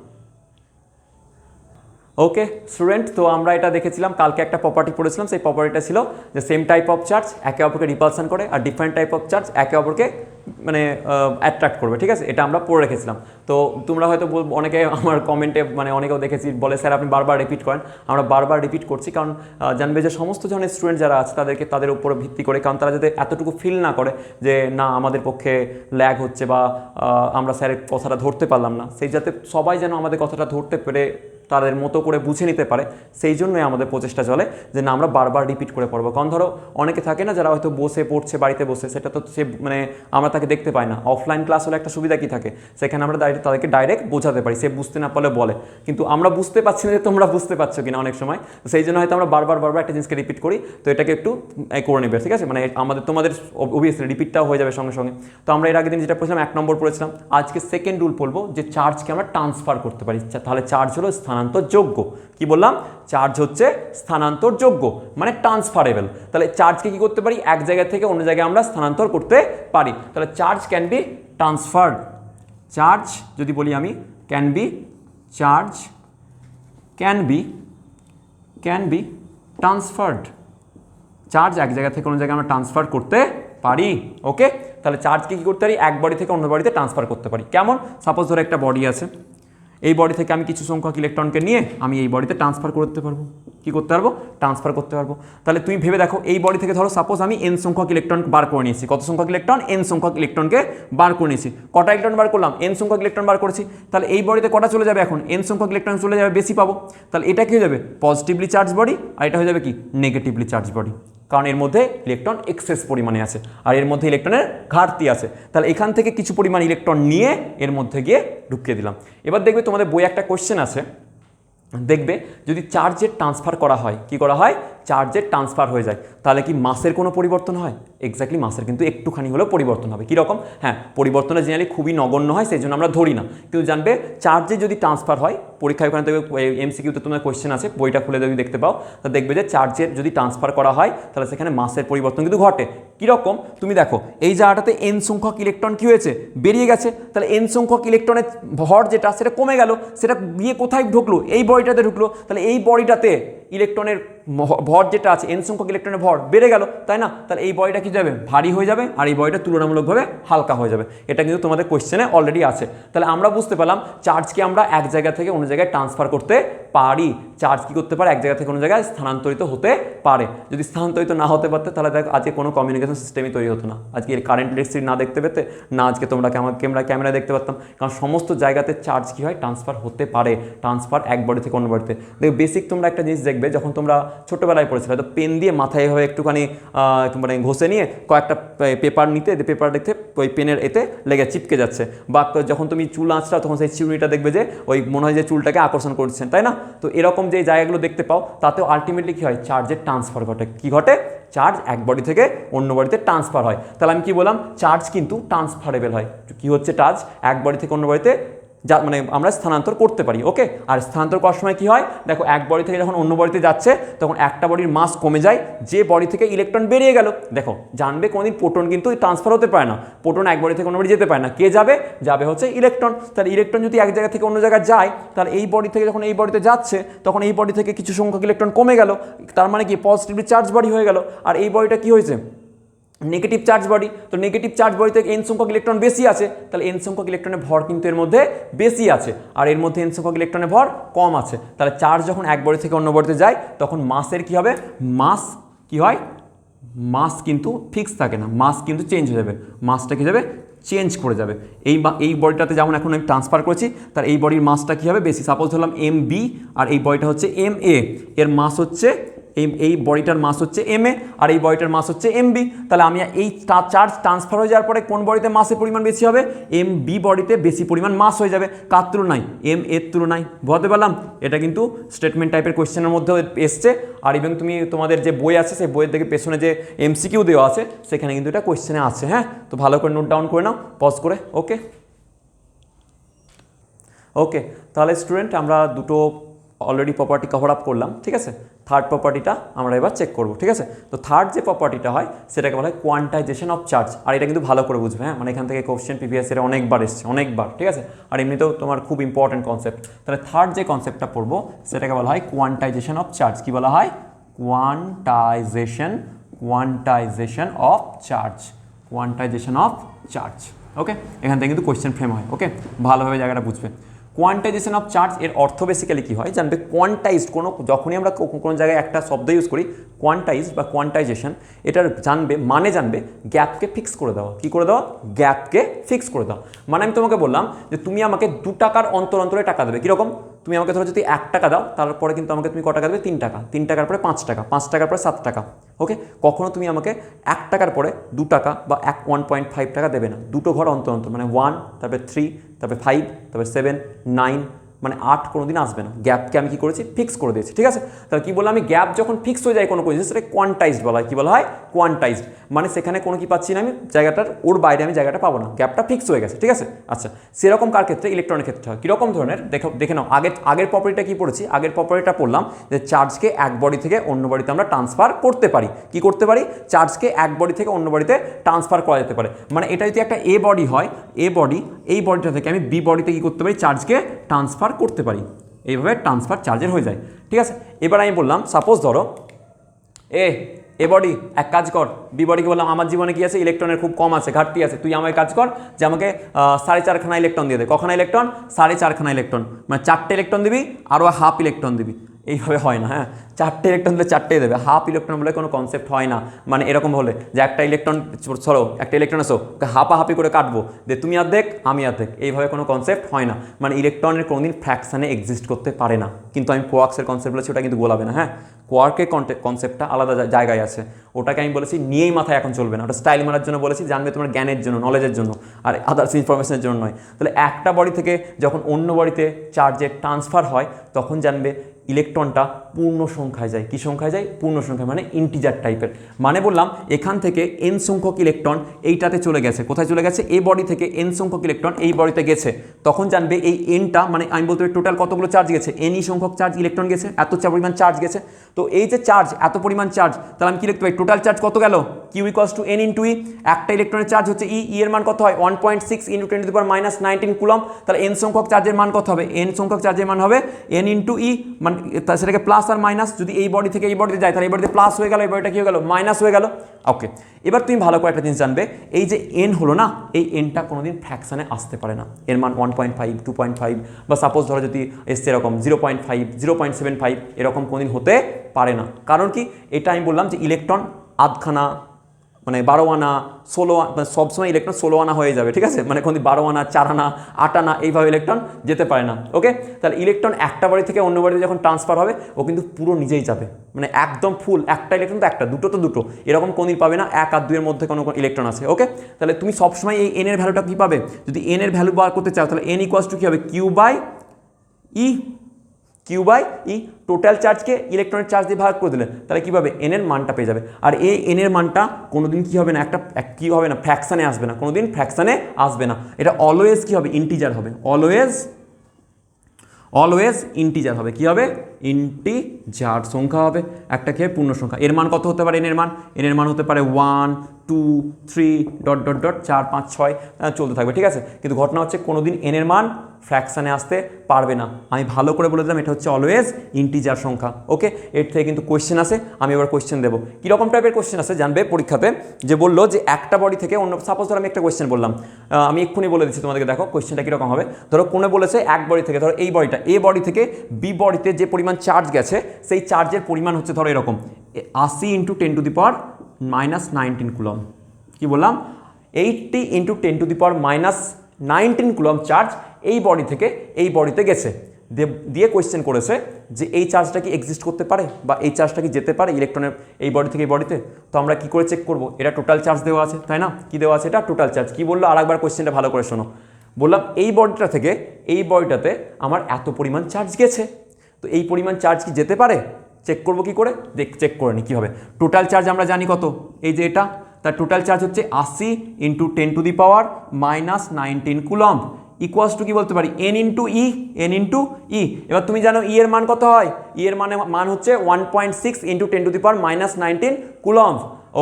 ওকে স্টুডেন্ট, তো আমরা এটা দেখেছিলাম, কালকে একটা প্রপার্টি পড়েছিলাম, সেই প্রপার্টিটা ছিল যে সেম টাইপ অফ চার্জ একে অপরকে রিপালশন করে আর ডিফারেন্ট টাইপ অফ চার্জ একে অপরকে মানে অ্যাট্রাক্ট করবে, ঠিক আছে। এটা আমরা পড়ে রেখেছিলাম। তো তোমরা হয়তো অনেকে আমার কমেন্টে মানে অনেকেও দেখেছি বলে স্যার আপনি বারবার রিপিট করেন, আমরা বারবার রিপিট করছি কারণ জানবে যে সমস্ত ধরনের স্টুডেন্ট যারা আছে তাদের উপরে ভিত্তি করে, কারণ তারা যাতে এতটুকু ফিল না করে যে না আমাদের পক্ষে ল্যাগ হচ্ছে বা আমরা স্যারের কথাটা ধরতে পারলাম না, সেই যাতে সবাই যেন আমাদের কথাটা ধরতে পেরে তাদের মতো করে বুঝে নিতে পারে, সেই জন্যই আমাদের প্রচেষ্টা চলে যে না আমরা বারবার রিপিট করে পড়বো। কারণ ধরো অনেকে থাকে না যারা হয়তো বসে পড়ছে বাড়িতে বসে, সেটা তো সে মানে আমরা তাকে দেখতে পাই না। অফলাইন ক্লাস হলে একটা সুবিধা কি থাকে, সেখানে আমরা তাদেরকে ডাইরেক্ট বোঝাতে পারি, সে বুঝতে না পারলে বলে, কিন্তু আমরা বুঝতে পারছি না যে তোমরা বুঝতে পারছো কিনা অনেক সময়, সেই জন্য হয়তো আমরা বারবার একটা জিনিসকে রিপিট করি। তো এটাকে একটু করে নেবে, ঠিক আছে, মানে তোমাদের অবভিয়াসলি রিপিটটাও হয়ে যাবে সঙ্গে সঙ্গে। তো আমরা এর আগের দিন যেটা পড়েছিলাম 1 নম্বর পড়েছিলাম, আজকে সেকেন্ড রুল বলবো যে চার্জকে আমরা ট্রান্সফার করতে পারি। তাহলে চার্জ হলো স্থানান্তরযোগ্য, কি বললাম, চার্জ হচ্ছে স্থানান্তরযোগ্য মানে ট্রান্সফারেবল। তাহলে চার্জকে কি করতে পারি, এক জায়গা থেকে অন্য জায়গায় আমরা স্থানান্তর করতে পারি। তাহলে charge can be transferred, charge যদি বলি আমি charge can be transferred, charge এক জায়গা থেকে অন্য জায়গায় আমরা ট্রান্সফার করতে পারি। ওকে, তাহলে চার্জকে কি করতে পারি, এক বডি থেকে অন্য বডিতে ট্রান্সফার করতে পারি। কেমন, সাপোজ ধরো একটা বডি আছে, এই বডি থেকে আমি কিছু সংখ্যক ইলেকট্রনকে নিয়ে আমি এই বডিতে ট্রান্সফার করতে পারবো, কি করতে পারবো, ট্রান্সফার করতে পারবো। তাহলে তুমি ভেবে দেখো, এই বডি থেকে ধরো সাপোজ আমি n সংখ্যক ইলেকট্রন বার করে নিয়েছি, কত সংখ্যক ইলেকট্রন, n সংখ্যক ইলেকট্রনকে বার করে নিয়েছি। কটা ইলেকট্রন বার করলাম, n সংখ্যক ইলেকট্রন বার করেছি। তাহলে এই বডিতে কটা চলে যাবে, এখন n সংখ্যক ইলেকট্রন চলে যাবে, বেশি পাবো। তাহলে এটা কি হয়ে যাবে, পজিটিভলি চার্জ বডি, আর এটা হয়ে যাবে কি, নেগেটিভলি চার্জ বডি, কারণ এর মধ্যে ইলেকট্রন এক্সেস পরিমাণে আছে আর এর মধ্যে ইলেকট্রনের ঘাটতি আছে। তাহলে এখান থেকে কিছু পরিমাণ ইলেকট্রন নিয়ে এর মধ্যে গিয়ে ঢুকিয়ে দিলাম। এবার দেখবে তোমাদের বইয়ে একটা কোশ্চেন আছে, দেখবে যদি চার্জের ট্রান্সফার করা হয়, কি করা হয়, চার্জের ট্রান্সফার হয়ে যায়, তাহলে কি মাসের কোনো পরিবর্তন হয়, এক্স্যাক্টলি মাসের কিন্তু একটুখানি হলেও পরিবর্তন হবে। কীরকম, হ্যাঁ পরিবর্তনটা জেনারেলি খুবই নগণ্য হয়, সেই জন্য আমরা ধরি না, কিন্তু জানবে চার্জে যদি ট্রান্সফার হয়, পরীক্ষায় ওখানে দেখবে MCQতে তোমার কোয়েশ্চেন আছে, বইটা খুলে যদি দেখতে পাও, তা দেখবে যে চার্জের যদি ট্রান্সফার করা হয় তাহলে সেখানে মাসের পরিবর্তন কিন্তু ঘটে। কীরকম, তুমি দেখো এই জায়গাটাতে n সংখ্যক ইলেকট্রন কী হয়েছে, বেরিয়ে গেছে, তাহলে n সংখ্যক ইলেকট্রনের ভর যেটা সেটা কমে গেল, সেটা গিয়ে কোথায় ঢুকলো, এই বডিটাতে ঢুকলো। তাহলে এই বডিটাতে ইলেকট্রনের ভর যেটা আছে, n সংখ্যক ইলেকট্রনের ভর বেড়ে গেল, তাই না। তাহলে এই বডিটা কি যাবে, ভারী হয়ে যাবে, আর এই বডিটা তুলনামূলকভাবে হালকা হয়ে যাবে। এটা কিন্তু তোমাদের কোশ্চেনে অলরেডি আছে। তাহলে আমরা বুঝতে পেলাম চার্জকে আমরা এক জায়গা থেকে অন্য জায়গায় ট্রান্সফার করতে পারি। চার্জ কি করতে পারে, এক জায়গা থেকে অন্য জায়গায় স্থানান্তরিত হতে পারে। যদি স্থানান্তরিত না হতে পারতে তাহলে দেখ আজকে কোনো কমিউনিকেশন সিস্টেমই তৈরি হতো না, আজকে কারেন্ট ইলেকট্রিসিটি না দেখতে পেতে না, আজকে তোমরা ক্যামেরা দেখতে পারতাম, কারণ সমস্ত জায়গাতে চার্জ কী হয়, ট্রান্সফার হতে পারে, ট্রান্সফার এক বডি থেকে অন্য বডিতে। দেখো বেসিক তোমরা একটা জিনিস দেখবে, যখন তোমরা ছোটোবেলায় পড়েছিলে হয়তো পেন দিয়ে মাথায় এভাবে একটুখানি মানে ঘষে নিয়ে কয়েকটা পেপার নিতে, পেপার দেখতে ওই পেনের এতে লেগে চিপকে যাচ্ছে, বা যখন তুমি চুল আঁচড়াও তখন সেই চিরুনিটা দেখবে যে ওই মনে হয় যে চুলটাকে আকর্ষণ করছেন, তাই না। তো এরকম যে জায়গাগুলো দেখতে পাও তাতেও আলটিমেটলি কী হয়, চার্জের ট্রান্সফার ঘটে। কী ঘটে, চার্জ এক বডি থেকে অন্য বডিতে ট্রান্সফার হয়। তাহলে আমি কি বললাম, চার্জ কিন্তু ট্রান্সফারেবল হয়। কি হচ্ছে, চার্জ এক বডি থেকে অন্য বডিতে যা মানে আমরা স্থানান্তর করতে পারি। ওকে, আর স্থানান্তর করার সময় কী হয়, দেখো এক বডি থেকে যখন অন্য বডিতে যাচ্ছে তখন একটা বডির মাস কমে যায়, যে বডি থেকে ইলেকট্রন বেরিয়ে গেল। দেখো জানবে কোনোদিন প্রোটন কিন্তু ট্রান্সফার হতে পারে না, প্রোটন এক বডি থেকে অন্য বডি যেতে পারে না, কে যাবে, যাবে হচ্ছে ইলেকট্রন। তাহলে ইলেকট্রন যদি এক জায়গা থেকে অন্য জায়গায় যায়, তাহলে এই বডি থেকে যখন এই বডিতে যাচ্ছে তখন এই বডি থেকে কিছু সংখ্যক ইলেকট্রন কমে গেল, তার মানে কি পজিটিভলি চার্জ বডি হয়ে গেল। আর এই বডিটা কি হয়েছে, নেগেটিভ চার্জ বডি। তো নেগেটিভ চার্জ বডিতে n সংখ্যক ইলেকট্রন বেশি আছে, তাহলে n সংখ্যক ইলেকট্রনের ভর কিন্তু এর মধ্যে বেশি আছে, আর এর মধ্যে n সংখ্যক ইলেকট্রনের ভর কম আছে। তাহলে চার্জ যখন এক বডি থেকে অন্য বডিতে যায় তখন মাসের কি হবে, মাস কি হয়, মাস কিন্তু ফিক্স থাকে না, মাস কিন্তু চেঞ্জ হয়ে যাবে, মাসটা কী যাবে চেঞ্জ করে যাবে। এই বডিটাতে যেমন এখন আমি ট্রান্সফার করেছি, তার এই বডির মাসটা কী হবে বেশি, সাপোজ ধরলাম MB আর এই বডিটা হচ্ছে MA, এর মাস হচ্ছে এই বডিটার মাস হচ্ছে MA আর এই বডিটার মাস হচ্ছে MB। তাহলে আমি এই চার্জ ট্রান্সফার হয়ে যাওয়ার পরে কোন বডিতে মাসের পরিমাণ বেশি হবে, MB বডিতে বেশি পরিমাণ মাস হয়ে যাবে, কার তুলনায়, MA এর তুলনায়। বুঝতে পারলাম? এটা কিন্তু স্টেটমেন্ট টাইপের কোয়েশ্চেনের মধ্যেও এসছে, আর এবং তুমি তোমাদের যে বই আছে সেই বইয়ের থেকে পেছনে যে MCQ দেওয়া আছে সেখানে কিন্তু এটা কোয়েশ্চেনে আছে। হ্যাঁ, তো ভালো করে নোট ডাউন করে নাও পজ করে। ওকে ওকে, তাহলে স্টুডেন্ট আমরা দুটো অলরেডি প্রপার্টি কভার আপ করলাম, ঠিক আছে। থার্ড প্রপার্টিটা আমরা এবার চেক করব, ঠিক আছে। তো থার্ড যে প্রপার্টিটা হয় সেটাকে বলা হয় কোয়ান্টাইজেশন অফ চার্জ, আর এটা কিন্তু ভালো করে বুঝবে। হ্যাঁ, মানে এখান থেকে কোশ্চেন প্রিভিয়াস ইয়ারে অনেকবার এসছে, অনেকবার, ঠিক আছে। আর এমনিতেও তোমার খুব ইম্পর্টেন্ট কনসেপ্ট। তাহলে থার্ড যে কনসেপ্টটা পড়বো সেটাকে বলা হয় কোয়ান্টাইজেশন অফ চার্জ। কি বলা হয়? Quantization of charge, quantization of charge. Okay, এখান থেকে কিন্তু কোয়েশ্চেন ফ্রেম হয়। ওকে, ভালোভাবে জায়গাটা বুঝবে। কোয়ান্টাইজেশন অফ চার্জ এর অর্থ বেসিক্যালি কী হয় জানবে। কোয়ান্টাইজড যখনই আমরা কোনো জায়গায় একটা শব্দ ইউজ করি, কোয়ান্টাইজড বা কোয়ান্টাইজেশন, এটার মানে জানবে গ্যাপকে ফিক্স করে দেওয়া। কী করে দেওয়া? গ্যাপকে ফিক্স করে দেওয়া। মানে আমি তোমাকে বললাম যে তুমি আমাকে 2 টাকার অন্তরে টাকা দেবে। কীরকম? তুমি আমাকে ধরো যদি 1 টাকা দাও, তারপরে কিন্তু আমাকে তুমি ক টাকা দেবে? 3 টাকা, 3 টাকার পরে 5 টাকা, 5 টাকার পরে 7 টাকা। ওকে, কখনো তুমি আমাকে 1 টাকার পরে 2 টাকা বা 1.5 টাকা দেবে না। দুটো ঘর অন্তর, মানে 1, তারপরে 3, তারপরে 5, তারপরে 7, 9, মানে 8 কোনো দিন আসবে না। গ্যাপকে আমি কী করেছি? ফিক্স করে দিয়েছি, ঠিক আছে। তাহলে কী বললাম আমি, গ্যাপ যখন ফিক্স হয়ে যায় কোনো জিনিস, সেটা কোয়ান্টাইজড বলা হয়। কী বলা হয়? কোয়ান্টাইজড। মানে সেখানে কোনো কি পাচ্ছি না আমি, জায়গাটার ওর বাইরে আমি জায়গাটা পাবো না, গ্যাপটা ফিক্স হয়ে গেছে, ঠিক আছে। আচ্ছা, সেরকম কার ক্ষেত্রে? ইলেকট্রনের ক্ষেত্রে হয়। কীরকম ধরনের দেখে নাও। আগের প্রপার্টিটা কী পড়েছি? আগের প্রপার্টিটা পড়লাম যে চার্জকে এক বডি থেকে অন্য বডিতে আমরা ট্রান্সফার করতে পারি। কি করতে পারি? চার্জকে এক বডি থেকে অন্য বডিতে ট্রান্সফার করা যেতে পারে। মানে এটা যদি একটা এ বডি হয়, এই বডিটা থেকে আমি বি বডিতে কী করতে পারি? চার্জকে ট্রান্সফার করতে পারি। এইভাবে ট্রান্সফার চার্জের হয়ে যায়, ঠিক আছে। এবার আমি বললাম সাপোজ ধরো এ বডি এক কাজ কর, বি বডিকে বললাম আমার জীবনে কি আছে, ইলেকট্রনের খুব কম আছে, ঘাটতি আছে, তুই আমাকে কাজ কর যে আমাকে 4.5 খানা ইলেকট্রন দিয়ে দে। কখানা ইলেকট্রন? 4.5 খানা ইলেকট্রন, মানে 4টে ইলেকট্রন দিবি, আরও হাফ ইলেকট্রন দিবি। এইভাবে হয় না। হ্যাঁ, 4টে ইলেকট্রন দিলে 4টেই দেবে, হাফ ইলেকট্রন বলে কোনো কনসেপ্ট হয় না। মানে এরকম হলে যে একটা ইলেকট্রন এসো, ওকে হাফাহাফি করে কাটবো, যে তুমি অর্ধেক আমি অর্ধেক, এইভাবে কোনো কনসেপ্ট হয় না। মানে ইলেকট্রনের কোনোদিন ফ্র্যাকশানে এক্সিস্ট করতে পারে না। কিন্তু আমি কোয়ার্কসের কনসেপ্ট বলেছি, ওটা কিন্তু গোলাবে না। হ্যাঁ, কোয়ার্কের কনসেপ্টটা আলাদা জায়গায় আছে, ওটাকে আমি বলেছি নিয়েই মাথায় এখন চলবে না, ওটা স্টাইল মারার জন্য বলেছি, জানবে তোমার জ্ঞানের জন্য, নলেজের জন্য, আর আদার্স ইনফরমেশনের জন্য নয়। তাহলে একটা বডি থেকে যখন অন্য বডিতে চার্জের ট্রান্সফার হয়, তখন জানবে ইলেকট্রনটা পূর্ণ সংখ্যায় যায়। কি সংখ্যায় যায়? পূর্ণ সংখ্যা, মানে ইন্টিজার টাইপের। মানে বললাম এখান থেকে n সংখ্যক ইলেকট্রন এইটাতে চলে গেছে। কোথায় চলে গেছে? এ বডি থেকে n সংখ্যক ইলেকট্রন এই বডিতে গেছে। তখন জানবে এই nটা, মানে আমি বলতে পারি টোটাল কতগুলো চার্জ গেছে, n সংখ্যক চার্জ ইলেকট্রন গেছে, এত পরিমাণ চার্জ গেছে। তো এই যে চার্জ, এত পরিমাণ চার্জ, তাহলে আমি কি লিখতে পারি? টোটাল চার্জ কত গেল? Q = n × E। একটা ইলেকট্রনের চার্জ হচ্ছে E, এর মান কত হয়? 1.6 × 10⁻⁹ কুলম। তাহলে n সংখ্যক চার্জের মান কত হবে? n সংখ্যক চার্জের মান হবে n × E, মানে সেটাকে প্লাস আর মাইনাস, যদি এই বডি থেকে এই বডিতে যায় তাহলে এই বডিতে প্লাস হয়ে গেল, এই বডিটা কি হয়ে গেল? মাইনাস হয়ে গেল। ওকে, এবার তুমি ভালো করে একটা জিনিস জানবে, এই যে n হলো না, এই nটা কোনোদিন ফ্র্যাকশানে আসতে পারে না। এর মান 1.5, 2.5, বা সাপোজ ধরো যদি এসছে এরকম 0.5, 0.75, এরকম কোনোদিন হতে পারে না। কারণ কি? এটা আমি বললাম যে ইলেকট্রন আধখানা, মানে 12 আনা, 16 আনা, মানে সবসময় ইলেকট্রন 16 আনা হয়ে যাবে, ঠিক আছে। মানে কোনো 12 আনা, 4 আনা, 8 আনা, এইভাবে ইলেকট্রন যেতে পারে না। ওকে, তাহলে ইলেকট্রন একটা বডি থেকে অন্য বডিতে যখন ট্রান্সফার হবে, ও কিন্তু পুরো নিজেই যাবে, মানে একদম ফুল। একটা ইলেকট্রন তো একটা, দুটো তো দুটো, এরকম কোনদিন পাবে না 1 আর 2 এর মধ্যে কোনো ইলেকট্রন আছে। ওকে, তাহলে তুমি সবসময় এই n এর ভ্যালুটা কী পাবে? যদি n এর ভ্যালু বার করতে চাও, তাহলে n = কী হবে? Q/E। টোটাল চার্জকে ইলেকট্রনের চার্জ দিয়ে ভাগ করে দিলে তাহলে কী পাবে? n এর মানটা পেয়ে যাবে। আর এই n এর মানটা কোনোদিন কী হবে না, কী হবে না, ফ্র্যাকশানে আসবে না, কোনোদিন ফ্র্যাকশানে আসবে না। এটা অলওয়েজ কী হবে? ইন্টিজার হবে। অলওয়েজ ইন্টিজার হবে। কী হবে? ইন্টিজার সংখ্যা হবে। একটা কী হবে? পূর্ণ সংখ্যা। এর মান কত হতে পারে? n এর মান হতে পারে 1, 2, 3, ... 4, 5, 6 চলতে থাকবে, ঠিক আছে। কিন্তু ঘটনা হচ্ছে কোনোদিন n এর মান ফ্র্যাকশানে আসতে পারবে না। আমি ভালো করে বলে দিলাম, এটা হচ্ছে অলওয়েজ ইন্টিজার সংখ্যা। ওকে, এর থেকে কিন্তু কোয়েশ্চেন আসে, আমি এবার কোয়েশ্চেন দেবো। কীরকম টাইপের কোয়েশ্চেন আসে জানবে পরীক্ষাতে, যে বললো যে একটা বডি থেকে অন্য, সাপোজ ধরো আমি একটা কোয়েশ্চেন বললাম, আমি এক্ষুনি বলে দিচ্ছি তোমাদেরকে, দেখো কোয়েশ্চেনটা কীরকম হবে। ধরো কোনো বলেছে এক বডি থেকে, ধরো এই বডিটা, এ বডি থেকে বি বডিতে যে পরিমাণ চার্জ গেছে, সেই চার্জের পরিমাণ হচ্ছে ধরো এরকম 80 × 10⁻⁹ -19 কুলম। কি বললাম? 80 × 10⁻⁻19 কুলম চার্জ এই বডি থেকে এই বডিতে গেছে, দিয়ে কোয়েশ্চেন করেছে যে এই চার্জটা কি এক্সিস্ট করতে পারে বা এই চার্জটা কি যেতে পারে ইলেকট্রনের এই বডি থেকে এই বডিতে। তো আমরা কি করে চেক করব? এটা টোটাল চার্জ দেওয়া আছে, তাই না? কি দেওয়া আছে? এটা টোটাল চার্জ। কি বললো আরেকবার কোয়েশ্চেনটা ভালো করে শোনো। বললাম এই বডিটা থেকে এই বডিটাতে আমার এত পরিমাণ চার্জ গেছে, তো এই পরিমাণ চার্জ কি যেতে পারে? চেক করব কি করে? চেক করে নি কীভাবে। টোটাল চার্জ আমরা জানি কত, এই যে এটা, তার টোটাল চার্জ হচ্ছে 80 × 10⁻⁻19 কুলম ইকুয়ালস টু কি বলতে পারি? n × e। এবার তুমি জানো ই এর মান কত হয়? ই এর মান হচ্ছে 1.6 × 10⁻⁻19 কুলম।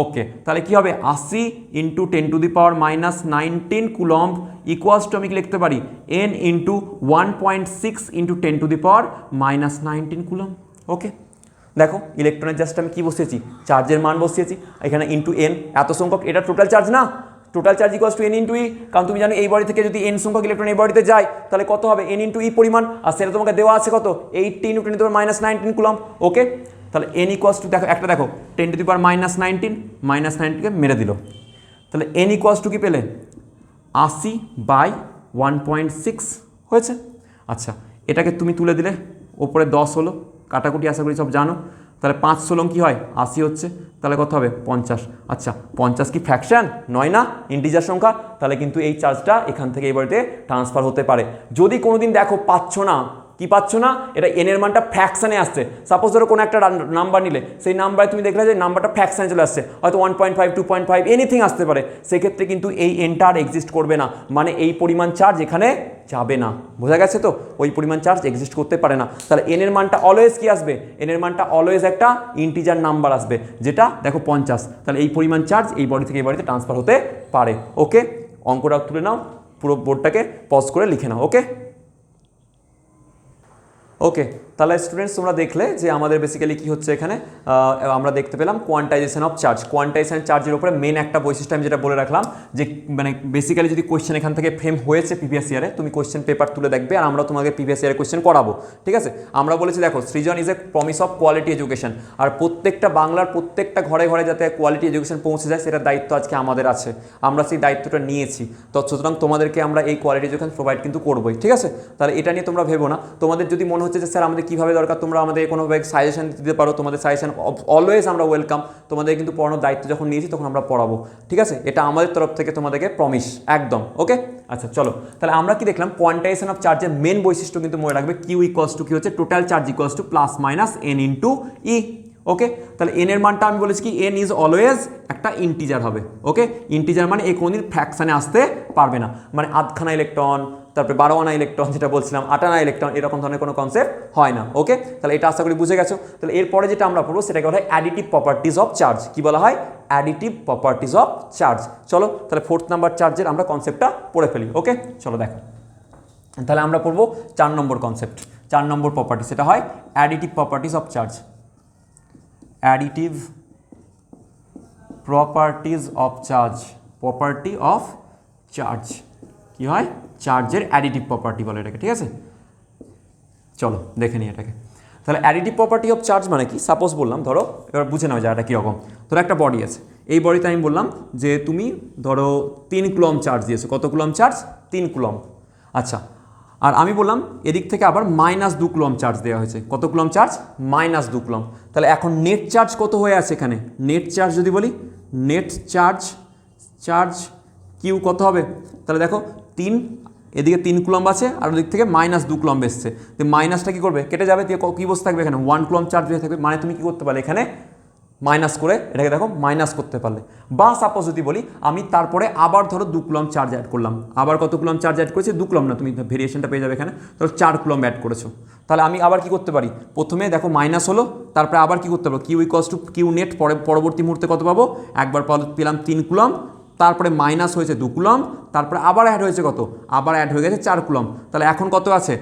ওকে, তাহলে কি হবে? 80 × 10⁻⁻19 কুলম ইকুয়ালস টু আমি কি লিখতে পারি? n × 1.6 × 10⁻⁻19 coulomb. ওকে, দেখো ইলেকট্রনের জাস্ট আমি কি বসিয়েছি? চার্জের মান বসিয়েছি, এখানে ইন্টু n, এত সংখ্যক, এটা টোটাল চার্জ না? Total charge equals two n × e, কারণ তুমি জানো এই বডি থেকে যদি n সংখ্যক ইলেকট্রন এই বডিতে যায় তাহলে কত হবে? n × e পরিমাণ, আর সেটা তোমাকে দেওয়া আছে কত? 80 × 10⁻⁻19 কুলম। ওকে, তাহলে n ইকুয়ালস টু দেখো একটা দেখো 10⁻⁻19 -19কে মেরে দিল, তাহলে n ইকুয়ালস টু কি পেলে? 80/1.6 হয়েছে। আচ্ছা, এটাকে তুমি তুলে দিলে, ওপরে 10 হলো, কাটাকুটি আশা করি সব জানো, তাহলে 5 16 কী হয়? 80 হচ্ছে, তাহলে কত হবে? 50। আচ্ছা, 50 কি ফ্র্যাকশন নয় না, ইন্টিজার সংখ্যা? তাহলে কিন্তু এই চার্জটা এখান থেকে এই বাড়িতে ট্রান্সফার হতে পারে। যদি কোনোদিন দেখো পাচ্ছ না, কি পাচ্ছ না, এটা এন এর মানটা ফ্র্যাকশানে আসছে, সাপোজ ধরো কোনো একটা নাম্বার নিলে, সেই নাম্বারে তুমি দেখলে যে নাম্বারটা ফ্র্যাকশানে চলে আসছে, হয়তো 1.5 2.5 এনিথিং আসতে পারে, সেক্ষেত্রে কিন্তু এই এনটা আর এক্সিস্ট করবে না, মানে এই পরিমাণ চার্জ এখানে যাবে না। বোঝা গেছে তো? ওই পরিমাণ চার্জ এক্সিস্ট করতে পারে না। তাহলে এন এর মানটা অলওয়েজ কি আসবে? এন এর মানটা অলওয়েজ একটা ইন্টিজার নাম্বার আসবে, যেটা দেখো 50। তাহলে এই পরিমাণ চার্জ এই বডি থেকে এই বডিতে ট্রান্সফার হতে পারে। ওকে, অঙ্কটা তুলে নাও, পুরো বোর্ডটাকে পজ করে লিখে নাও। ওকে ওকে, তাহলে স্টুডেন্টস তোমরা দেখলে যে আমাদের বেসিক্যালি কি হচ্ছে এখানে, আমরা দেখতে পেলাম কোয়ান্টাইজেশন অফ চার্জ। কোয়ান্টাইজেশন চার্জের উপরে মেন একটা বৈশিষ্ট্য আমি যেটা বলে রাখলাম, যে মানে বেসিক্যালি যদি কোয়েশ্চেন এখান থেকে ফ্রেম হয়েছে প্রিভিয়াস ইয়ারে, তুমি কোয়েশ্চেন পেপার তুলে দেখবে, আর আমরা তোমাকে প্রিভিয়াস ইয়ারে কোয়েশ্চেন করাবো। ঠিক আছে, আমরা বলেছি দেখো Srijan is a promise of quality education, আর প্রত্যেকটা বাংলার প্রত্যেকটা ঘরে ঘরে যাতে কোয়ালিটি এডুকেশন পৌঁছে যায়, সেটার দায়িত্ব আজকে আমাদের আছে, আমরা সেই দায়িত্বটা নিয়েছি। তো সুতরাং তোমাদেরকে আমরা এই কোয়ালিটি এডুকেশন প্রোভাইড কিন্তু করবোই। ঠিক আছে, তাহলে এটা নিয়ে তোমরা ভেবো না। তোমাদের যদি মনে হচ্ছে যে স্যার আমাদের কীভাবে দরকার, তোমরা আমাদের কোনোভাবে সাজেশন দিতে পারো, তোমাদের সাজেশন অলওয়েজ আমরা ওয়েলকাম। তোমাদের কিন্তু পড়ানোর দায়িত্ব যখন নিয়েছি তখন আমরা পড়াবো। ঠিক আছে, এটা আমাদের তরফ থেকে তোমাদেরকে প্রমিস একদম। ওকে, আচ্ছা চলো, তাহলে আমরা কি দেখলাম? কোয়ান্টাইজেশন অফ চার্জের মেন বৈশিষ্ট্য কিন্তু মনে রাখবে, কিউ ইকুয়ালস টু কি হচ্ছে? Total charge equals to plus minus n into e. Okay, তাহলে এন এর মানটা আমি বলেছি কি, এন ইজ অলওয়েজ একটা ইন্টিজার হবে। ওকে, ইন্টিজার মানে এই কোনোদিন ফ্র্যাকশানে আসতে পারবে না, মানে আধখানা ইলেকট্রন, তারপরে 12 আনা ইলেকট্রন যেটা বলছিলাম, 8 আনা ইলেকট্রন, এরকম ধরনের কোনো কনসেপ্ট হয় না। ওকে, তাহলে এটা আশা করি বুঝে গেছো। তাহলে এরপরে যেটা আমরা পড়বো সেটাকে বলা হয় অ্যাডিটিভ প্রপার্টিজ অফ চার্জ। কি বলা হয়? Additive properties of charge. চলো তাহলে 4th নাম্বার চার্জের আমরা কনসেপ্টটা পড়ে ফেলি। ওকে, চলো দেখো, তাহলে আমরা পড়বো 4 নম্বর কনসেপ্ট, 4 নম্বর প্রপার্টি, সেটা হয় additive properties of charge. Additive properties of charge, property of charge কি হয়? চার্জের অ্যাডিটিভ প্রপার্টি বলে এটাকে। ঠিক আছে, চলো দেখে নিই এটাকে। তাহলে অ্যাডিটিভ প্রপার্টি অফ চার্জ মানে কি? সাপোজ বললাম, ধরো এবার বুঝে নাও যে এটা কীরকম। ধরো একটা বডি আছে, এই বডিতে আমি বললাম যে তুমি ধরো 3 কুলম চার্জ দিয়েছো। কত কুলম চার্জ? 3 কুলম। আচ্ছা, আর আমি বললাম এদিক থেকে আবার -2 কুলম চার্জ দেওয়া হয়েছে। কত কুলম চার্জ? -2 কুলম। তাহলে এখন নেট চার্জ কত হয়ে আছে এখানে? নেট চার্জ যদি বলি, নেট চার্জ কিউ কত হবে? তাহলে দেখো 3, এদিকে 3 কুলম আছে, আর ওদিক থেকে -2 কুলম এসছে, তো মাইনাসটা কী করবে? কেটে যাবে, দিয়ে কী বসে থাকবে এখানে? 1 কুলম চার্জ হয়ে থাকবে। মানে তুমি কী করতে পারলে এখানে মাইনাস করে এটাকে দেখো মাইনাস করতে পারলে। বা সাপোজ যদি বলি আমি তারপরে আবার ধরো 2 কুলম চার্জ অ্যাড করলাম, আবার কত কুলম চার্জ অ্যাড করেছি? 2 কুলম না, তুমি ভেরিয়েশনটা পেয়ে যাবে এখানে, ধরো 4 কুলম অ্যাড করেছো। তাহলে আমি আবার কি করতে পারি? প্রথমে দেখো মাইনাস হলো, তারপরে আবার কি করতে পারবো? Q equals to q net, পরবর্তী মুহূর্তে কত পাবো? একবার পেলাম 3 কুলম, তারপরে মাইনাস হয়েছে 2 কুলম, তারপরে আবার অ্যাড হয়েছে কত, আবার অ্যাড হয়ে গেছে 4 কুলম। তাহলে এখন কত আছে,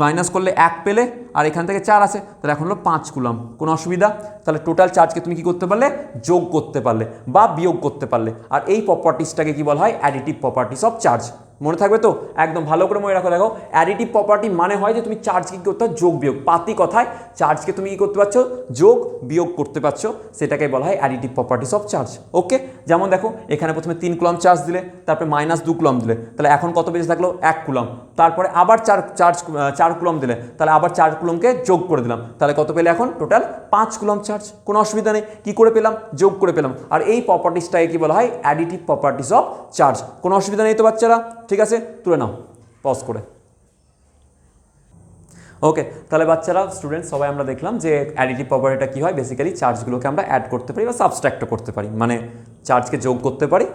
মাইনাস করলে 1 পেলে, আর এখান থেকে 4 আছে, তাহলে এখন হলো 5 কুলম। কোনো অসুবিধা? তাহলে টোটাল চার্জকে তুমি কি করতে পারলে, যোগ করতে পারলে বা বিয়োগ করতে পারলে। আর এই প্রপার্টিসটাকে কি বলা হয়, অ্যাডিটিভ প্রপার্টিস অফ চার্জ। মনে থাকবে তো, একদম ভালো করে মনে রাখো। দেখো অ্যাডিটিভ প্রপার্টি মানে হয় যে তুমি চার্জকে কি করতে পারছো, যোগ বিয়োগ। পাতি কথায় চার্জকে তুমি কি করতে পারছো, যোগ বিয়োগ করতে পারছো, সেটাকে বলা হয় অ্যাডিটিভ প্রপার্টিস অফ চার্জ। ওকে, যেমন দেখো এখানে প্রথমে 3 কুলম চার্জ দিলে, তারপরে -2 কুলম দিলে, তাহলে এখন কত বেঁচে থাকলো, 1 কুলম। তারপরে আবার 4 কুলম দিলে, তাহলে আবার 4 কুলমকে যোগ করে দিলাম, তাহলে কত পেলে এখন টোটাল 5 কুলম চার্জ। কোনো অসুবিধা নেই, কি করে পেলাম, যোগ করে পেলাম। আর এই প্রপার্টিসটাকে কি বলা হয়, অ্যাডিটিভ প্রপার্টিস অফ চার্জ। কোনো অসুবিধা নেই তো বাচ্চারা? ঠিক আছে, তুলে নাও পজ করে। ওকে, তাহলে বাচ্চারা, স্টুডেন্ট সবাই আমরা দেখলাম যে অ্যাডিটিভ প্রপার্টিটা কী হয়, বেসিক্যালি চার্জগুলোকে আমরা অ্যাড করতে পারি বা সাবস্ট্রাক্টও করতে পারি, মানে চার্জকে যোগ করতে পারি,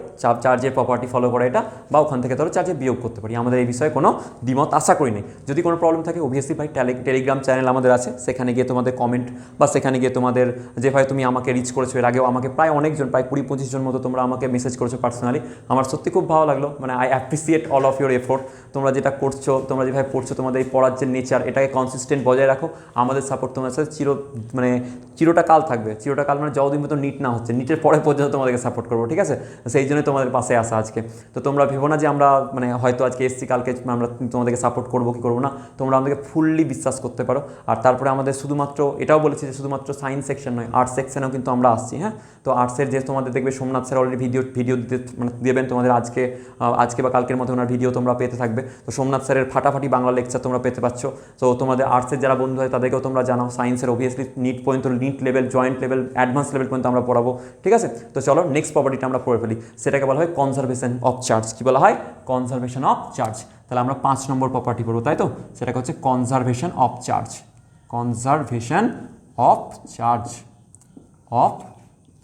চার্জের প্রপার্টি ফলো করে এটা, বা ওখান থেকে ধরো চার্জে বিয়োগ করতে পারি। আমাদের এই বিষয়ে কোনো দ্বিমত আশা করি নেই। যদি কোনো প্রবলেম থাকে অবভিয়াসলি ভাই টেলিগ্রাম চ্যানেল আমাদের আছে, সেখানে গিয়ে তোমাদের কমেন্ট বা সেখানে গিয়ে তোমাদের যেভাবে তুমি আমাকে রিচ করেছো, এর আগেও আমাকে প্রায় অনেকজন, প্রায় 20-25 জন মতো তোমরা আমাকে মেসেজ করেছো পার্সোনালি। আমার সত্যি খুব ভালো লাগলো, মানে I appreciate all of your effort. তোমরা যেটা করছো, তোমরা যেভাবে পড়ছো, তোমাদের এই পড়ার যে নেচার, এটাকে কনসিস্টেন্ট বজায় রাখো। আমাদের সাপোর্ট তোমাদের সাথে চিরটা কাল থাকবে। চিরটা কাল মানে যতদিন মতো নিট না হচ্ছে, নিটের পরে পর্যন্ত তোমাদেরকে সাপোর্ট করবো, ঠিক আছে? সেই জন্যই তোমাদের পাশে আসা আজকে। তো তোমরা ভেবো না যে আমরা মানে হয়তো আজকে এসছি, কালকে আমরা তোমাদেরকে সাপোর্ট করবো কি করবো না। তোমরা আমাদেরকে ফুললি বিশ্বাস করতে পারো। আর তারপরে আমাদের শুধুমাত্র এটাও বলেছি যে শুধুমাত্র সায়েন্স সেকশন নয়, আর্টস সেকশনেও কিন্তু আমরা আসছি। হ্যাঁ, তো আর্টসের যে তোমাদের দেখবে সোমনাথ স্যার অলরেডি ভিডিও দিতে দেবেন তোমাদের আজকে বা কালকের মধ্যে ওনার ভিডিও তোমরা পেতে থাকবে। তো সোমনাথ স্যারের ফাটাফাটি বাংলা লেকচার তোমরা পেতে পাচ্ছ। তো তোমাদের আর্টসের যারা বন্ধু হয় তাদেরকেও তোমরা জানাও। সায়েন্সের অবভিয়াসলি নিট পর্যন্ত, NEET level, joint level, advance level পর্যন্ত আমরা পড়াবো, ঠিক আছে? তো চলো নেক্সট প্রপার্টিটা আমরা পড়ে ফেলি। সেটাকে বলা হয় কনজারভেশন অফ চার্জ। কি বলা হয়, কনজারভেশন অফ চার্জ। তাহলে আমরা 5 নম্বর প্রপার্টি পড়বো, তাই তো? সেটাকে হচ্ছে conservation of charge. Conservation of charge, of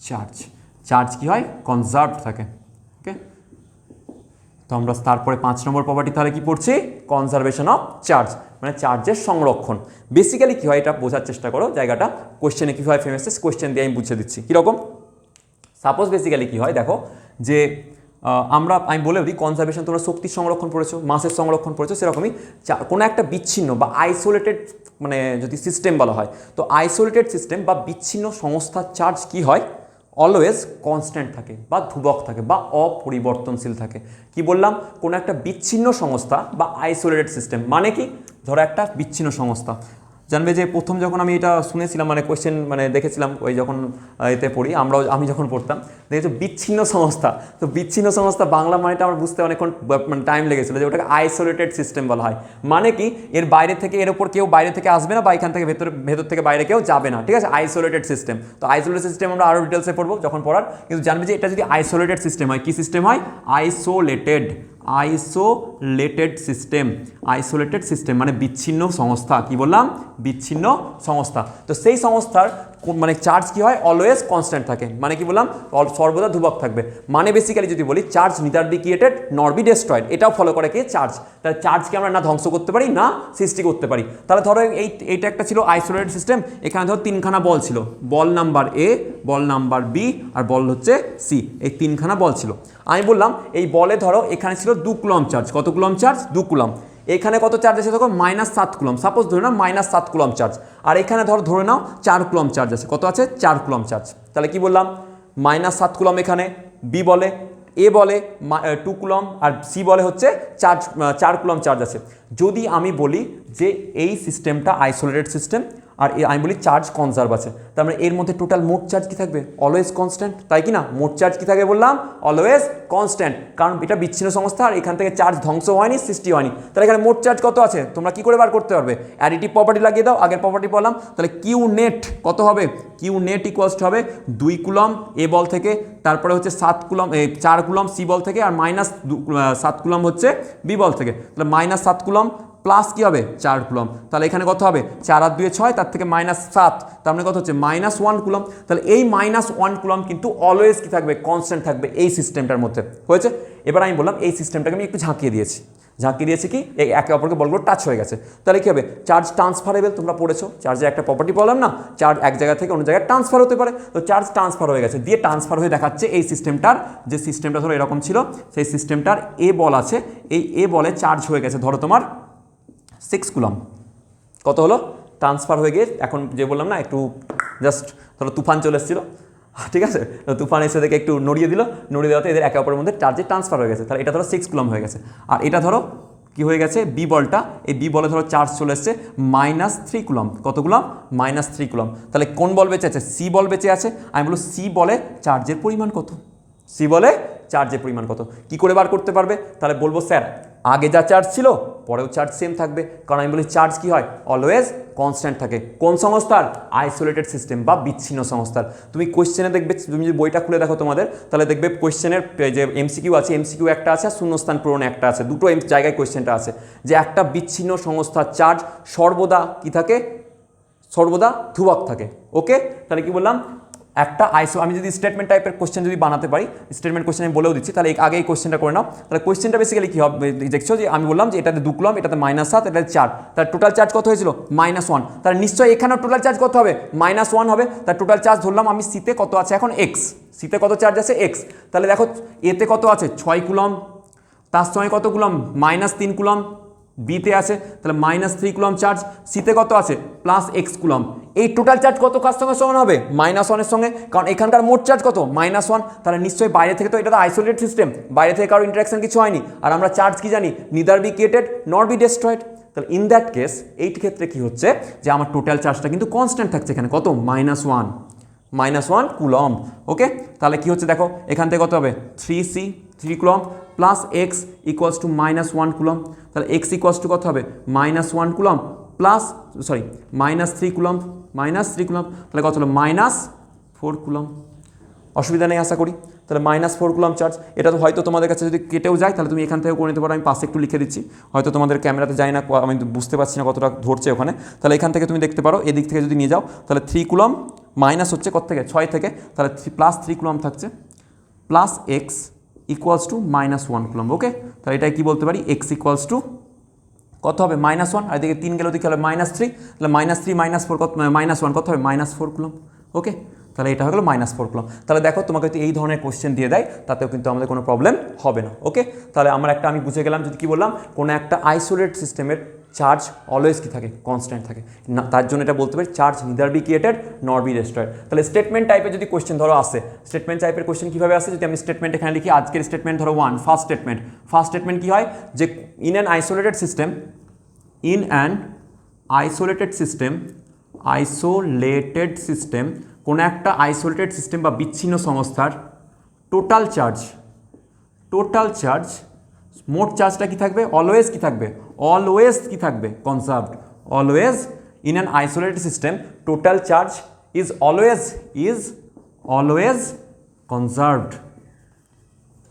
charge. Charge কি হয়, কনজার্ভ থাকে। ওকে, তো আমরা তারপরে 5 নম্বর প্রপার্টি তাহলে কি পড়ছি, কনজারভেশন অফ চার্জ, মানে চার্জের সংরক্ষণ। বেসিক্যালি কী হয় এটা বোঝার চেষ্টা করো, জায়গাটা কোয়েশ্চেনে কীভাবে ফেমাস, কোয়েশ্চেন দিয়ে আমি বুঝিয়ে দিচ্ছি কীরকম। সাপোজ বেসিক্যালি কী হয় দেখো, যে আমি বলে দিই, কনজারভেশন তোমরা শক্তির সংরক্ষণ পড়েছো, মাসের সংরক্ষণ পড়েছো, সেরকমই কোনো একটা বিচ্ছিন্ন বা আইসোলেটেড, মানে যদি সিস্টেম বলা হয়, তো আইসোলেটেড সিস্টেম বা বিচ্ছিন্ন সংস্থার চার্জ কি হয়, অলওয়েজ কনস্ট্যান্ট থাকে বা ধ্রুবক থাকে বা অপরিবর্তনশীল থাকে। কি বললাম, কোনো একটা বিচ্ছিন্ন সংস্থা বা আইসোলেটেড সিস্টেম মানে কি, ধরো একটা বিচ্ছিন্ন সংস্থা। জানবে যে প্রথম যখন আমি এটা শুনেছিলাম, মানে কোয়েশ্চেন মানে দেখেছিলাম, ওই যখন এতে পড়ি আমি যখন পড়তাম, দেখেছি বিচ্ছিন্ন সংস্থা। তো বিচ্ছিন্ন সংস্থা বাংলা মানেটা আমার বুঝতে অনেকক্ষণ মানে টাইম লেগেছিলো, যে ওটাকে আইসোলেটেড সিস্টেম বলা হয়। মানে কি, এর বাইরে থেকে, এর ওপর কেউ বাইরে থেকে আসবে না, বা এখান থেকে ভেতর থেকে বাইরে কেউ যাবে না, ঠিক আছে? Isolated system. তো আইসোলেটেড সিস্টেম আমরা আরও ডিটেলসে পড়বো যখন পড়ার। কিন্তু জানবে যে এটা যদি আইসোলেটেড সিস্টেম হয়, কি সিস্টেম হয়, আইসোলেটেড সিস্টেম, মানে বিচ্ছিন্ন সংস্থা। কি বললাম, বিচ্ছিন্ন সংস্থা। তো সেই সংস্থার মানে চার্জ কি হয়, অলওয়েজ কনস্ট্যান্ট থাকে। মানে কি বললাম, সর্বদা ধ্রুবক থাকবে। মানে বেসিক্যালি যদি বলি, charge neither be created nor be destroyed, এটাও ফলো করে কি চার্জ। তাহলে চার্জকে আমরা না ধ্বংস করতে পারি না সৃষ্টি করতে পারি। তাহলে ধরো এইটা একটা ছিল আইসোলেটেড সিস্টেম। এখানে ধরো 3খানা বল ছিল, ball number A, ball number B, আর বল হচ্ছে সি। এই 3খানা বল ছিল। আমি বললাম এই বলে ধরো এখানে ছিল 2 কুলম চার্জ। কত কুলম চার্জ, 2 কুলম। এখানে কত চার্জ আছে দেখো, -7 কুলম। সাপোজ ধরে নাও -7 কুলম চার্জ। আর এখানে ধরে নাও 4 কুলম চার্জ আছে। কত আছে, 4 কুলম চার্জ। তাহলে কি বললাম, -7 কুলম এখানে, বি বলে, এ বলে 2 কুলম, আর সি বলে হচ্ছে 4 কুলম চার্জ আছে। যদি আমি বলি যে এই সিস্টেমটা আইসোলেটেড সিস্টেম, আর আমি বলি চার্জ কনজার্ভ আছে, তার মানে এর মধ্যে টোটাল মোট চার্জ কি থাকবে, অলওয়েজ কনস্ট্যান্ট, তাই কি না? মোট চার্জ কি থাকে বললাম, অলওয়েজ কনস্ট্যান্ট, কারণ এটা বিচ্ছিন্ন সংস্থা আর এখান থেকে চার্জ ধ্বংস হয়নি, সৃষ্টি হয়নি। তাহলে এখানে মোট চার্জ কত আছে তোমরা কি করে বার করতে পারবে, অ্যাডিটিভ প্রপার্টি লাগিয়ে দাও, আগের প্রপার্টি বললাম। তাহলে কিউ নেট কত হবে, কিউ নেট ইকুয়ালস হবে 2 কুলম এ বল থেকে, তারপরে হচ্ছে 7 কুলম 4 কুলম সি বল থেকে, আর -7 কুলম হচ্ছে বি বল থেকে। তাহলে -7 কুলম প্লাস কী হবে, 4 কুলম। তাহলে এখানে কত হবে, 4 আর 2 6, তার থেকে -7, তার মানে কত হচ্ছে -1 কুলম। তাহলে এই -1 কুলম কিন্তু অলওয়েজ কি থাকবে, কনস্ট্যান্ট থাকবে এই সিস্টেমটার মধ্যে। হয়েছে? এবার আমি বললাম এই সিস্টেমটাকে আমি একটু ঝাঁকিয়ে দিয়েছি। ঝাঁকি দিয়েছে কি একে অপরকে বলগুলো টাচ হয়ে গেছে, তাহলে কী হবে চার্জ ট্রান্সফারেবল, তোমরা পড়েছো চার্জের একটা প্রপার্টি বললাম না, চার্জ এক জায়গা থেকে অন্য জায়গায় ট্রান্সফার হতে পারে, তো চার্জ ট্রান্সফার হয়ে গেছে, দিয়ে ট্রান্সফার হয়ে দেখাচ্ছে এই সিস্টেমটার, যে সিস্টেমটা ধরো এরকম ছিল সেই সিস্টেমটার এ বল আছে, এই এ বলে চার্জ হয়ে গেছে ধরো তোমার 6 কুলম, কত হলো ট্রান্সফার হয়ে গিয়ে, এখন যে বললাম না একটু জাস্ট ধরো তুফান চলে এসেছিলো, ঠিক আছে, তো তুফান এসে দেখে একটু নড়িয়ে দিল, নড়িয়ে দেওয়াতে এদের একে অপরের মধ্যে চার্জে ট্রান্সফার হয়ে গেছে, তাহলে এটা ধরো 6 কুলম হয়ে গেছে, আর এটা ধরো কি হয়ে গেছে বি বলটা, এই বি বলে ধরো চার্জ চলে এসছে -3 কুলম, কত কুলম -3 কুলম, তাহলে কোন বল বেঁচে আছে, সি বল বেঁচে আছে, আমি বলবো সি বলে চার্জের পরিমাণ কত, সি বলে চার্জের পরিমাণ কত, কি করে বার করতে পারবে, তাহলে বলবো স্যার আগে যা চার্জ ছিল পরেও চার্জ সেম থাকবে, কারণ আমি বলি চার্জ কি হয় অলওয়েজ কনস্ট্যান্ট থাকে, কোন সংস্থার আইসোলেটেড সিস্টেম বা বিচ্ছিন্ন সংস্থার, তুমি কোয়েশ্চেনে দেখবে, তুমি যদি বইটা খুলে দেখো তোমাদের তাহলে দেখবে কোয়েশ্চেনের যে এমসিকিউ আছে, এমসিকিউ একটা আছে আর শূন্যস্থান পূরণ একটা আছে, দুটো জায়গায় কোয়েশ্চেনটা আছে, যে একটা বিচ্ছিন্ন সংস্থার চার্জ সর্বদা কি থাকে, সর্বদা ধ্রুবক থাকে, ওকে, তাহলে কি বললাম একটা আমি যদি স্টেটমেন্ট টাইপের কোশ্চেন যদি বানাতে পারি, স্টেটমেন্ট কোশ্চেন আমি বলেও দিচ্ছি, তাহলে আগে এই কোশ্চেনটা করে নাও, তাহলে কোশ্চেনটা বেসিক্যালি কী হবে দেখছো, যে আমি বললাম যে এটাতে 2 কুলম, এটাতে -7, এটাতে 4, তার টোটাল চার্জ কত হয়েছিল -1, তাহলে নিশ্চয়ই এখানেও টোটাল চার্জ কত হবে -1 হবে, তার টোটাল চার্জ ধরলাম আমি সিতে কত আছে এখন এক্স, সিতে কত চার্জ আছে এক্স, তাহলে দেখো এতে কত আছে 6 কুলম, তার সঙ্গে কত কুলম -3 কুলম, বিতে আছে তাহলে -3 কুলম চার্জ, সিতে কত আছে +x কুলম, এই টোটাল চার্জ কত কার সঙ্গে সমান হবে -1 সঙ্গে, কারণ এখানকার মোট চার্জ কত -1, তাহলে নিশ্চয়ই বাইরে থেকে তো এটা তো আইসোলেটেড সিস্টেম, বাইরে থেকে কারো ইন্টারাকশন কিছু হয়নি, আর আমরা চার্জ কি জানি neither be created nor be destroyed, তাহলে ইন দ্যাট কেস এই ক্ষেত্রে কি হচ্ছে যে আমার টোটাল চার্জটা কিন্তু কনস্ট্যান্ট থাকছে এখানে কত -1 কুলম, ওকে, তাহলে কি হচ্ছে দেখো এখান থেকে কত হবে 3 coulomb plus x equals to -1 coulomb, তাহলে x ইকুয়ালস টু কত হবে -1 কুলম প্লাস -3 কুলম, -3 কুলম, তাহলে কত হলো -4 কুলম, অসুবিধা নেই আশা করি, তাহলে -4 কুলম চার্জ, এটা তো হয়তো তোমাদের কাছে যদি কেটেও যায় তাহলে তুমি এখান থেকে করে নিতে পারো, আমি পাশে একটু লিখে দিচ্ছি, হয়তো তোমাদের ক্যামেরাতে যায় না, আমি বুঝতে পারছি না কতটা ধরছে ওখানে, তাহলে এখান থেকে তুমি দেখতে পারো এদিক থেকে যদি নিয়ে যাও তাহলে 3 কুলম মাইনাস হচ্ছে কত থেকে 6 থেকে, তাহলে +3 কুলম থাকছে plus x equals to -1 coulomb, okay, তাহলে এটাই কি বলতে পারি এক্স ইকুয়ালস টু কত হবে -1, আর এদিকে 3 গেলে ওদিকে হবে -3, তাহলে -3 -4 কত -1 কত হবে -4 কুলম, ওকে, তাহলে এটা হয়ে গেলো -4 কুলম, তাহলে দেখো তোমাকে যদি এই ধরনের কোশ্চেন দিয়ে দেয় তাতেও কিন্তু আমাদের কোনো প্রবলেম হবে না, ওকে, তাহলে আমার একটা আমি বুঝে গেলাম যদি কি বললাম কোনো একটা আইসোলেটেড সিস্টেমের চার্জ অলওয়েজ কি থাকে কনস্ট্যান্ট থাকে না, তার জন্য এটা বলতে পারি charge neither be created nor be destroyed, তাহলে স্টেটমেন্ট টাইপের যদি কোশ্চেন ধরো আসে, স্টেটমেন্ট টাইপের কোশ্চেন কীভাবে আসে, যদি আমি স্টেটমেন্ট এখানে লিখি আজকের স্টেটমেন্ট ধরো 1 ফার্স্ট স্টেটমেন্ট কী হয় যে ইন অ্যান আইসোলেটেড সিস্টেম কোনো একটা আইসোলেটেড সিস্টেম বা বিচ্ছিন্ন সংস্থার টোটাল চার্জ মোট চার্জটা কি থাকবে অলওয়েজ কি থাকবে conserved, always in an isolated system total charge is always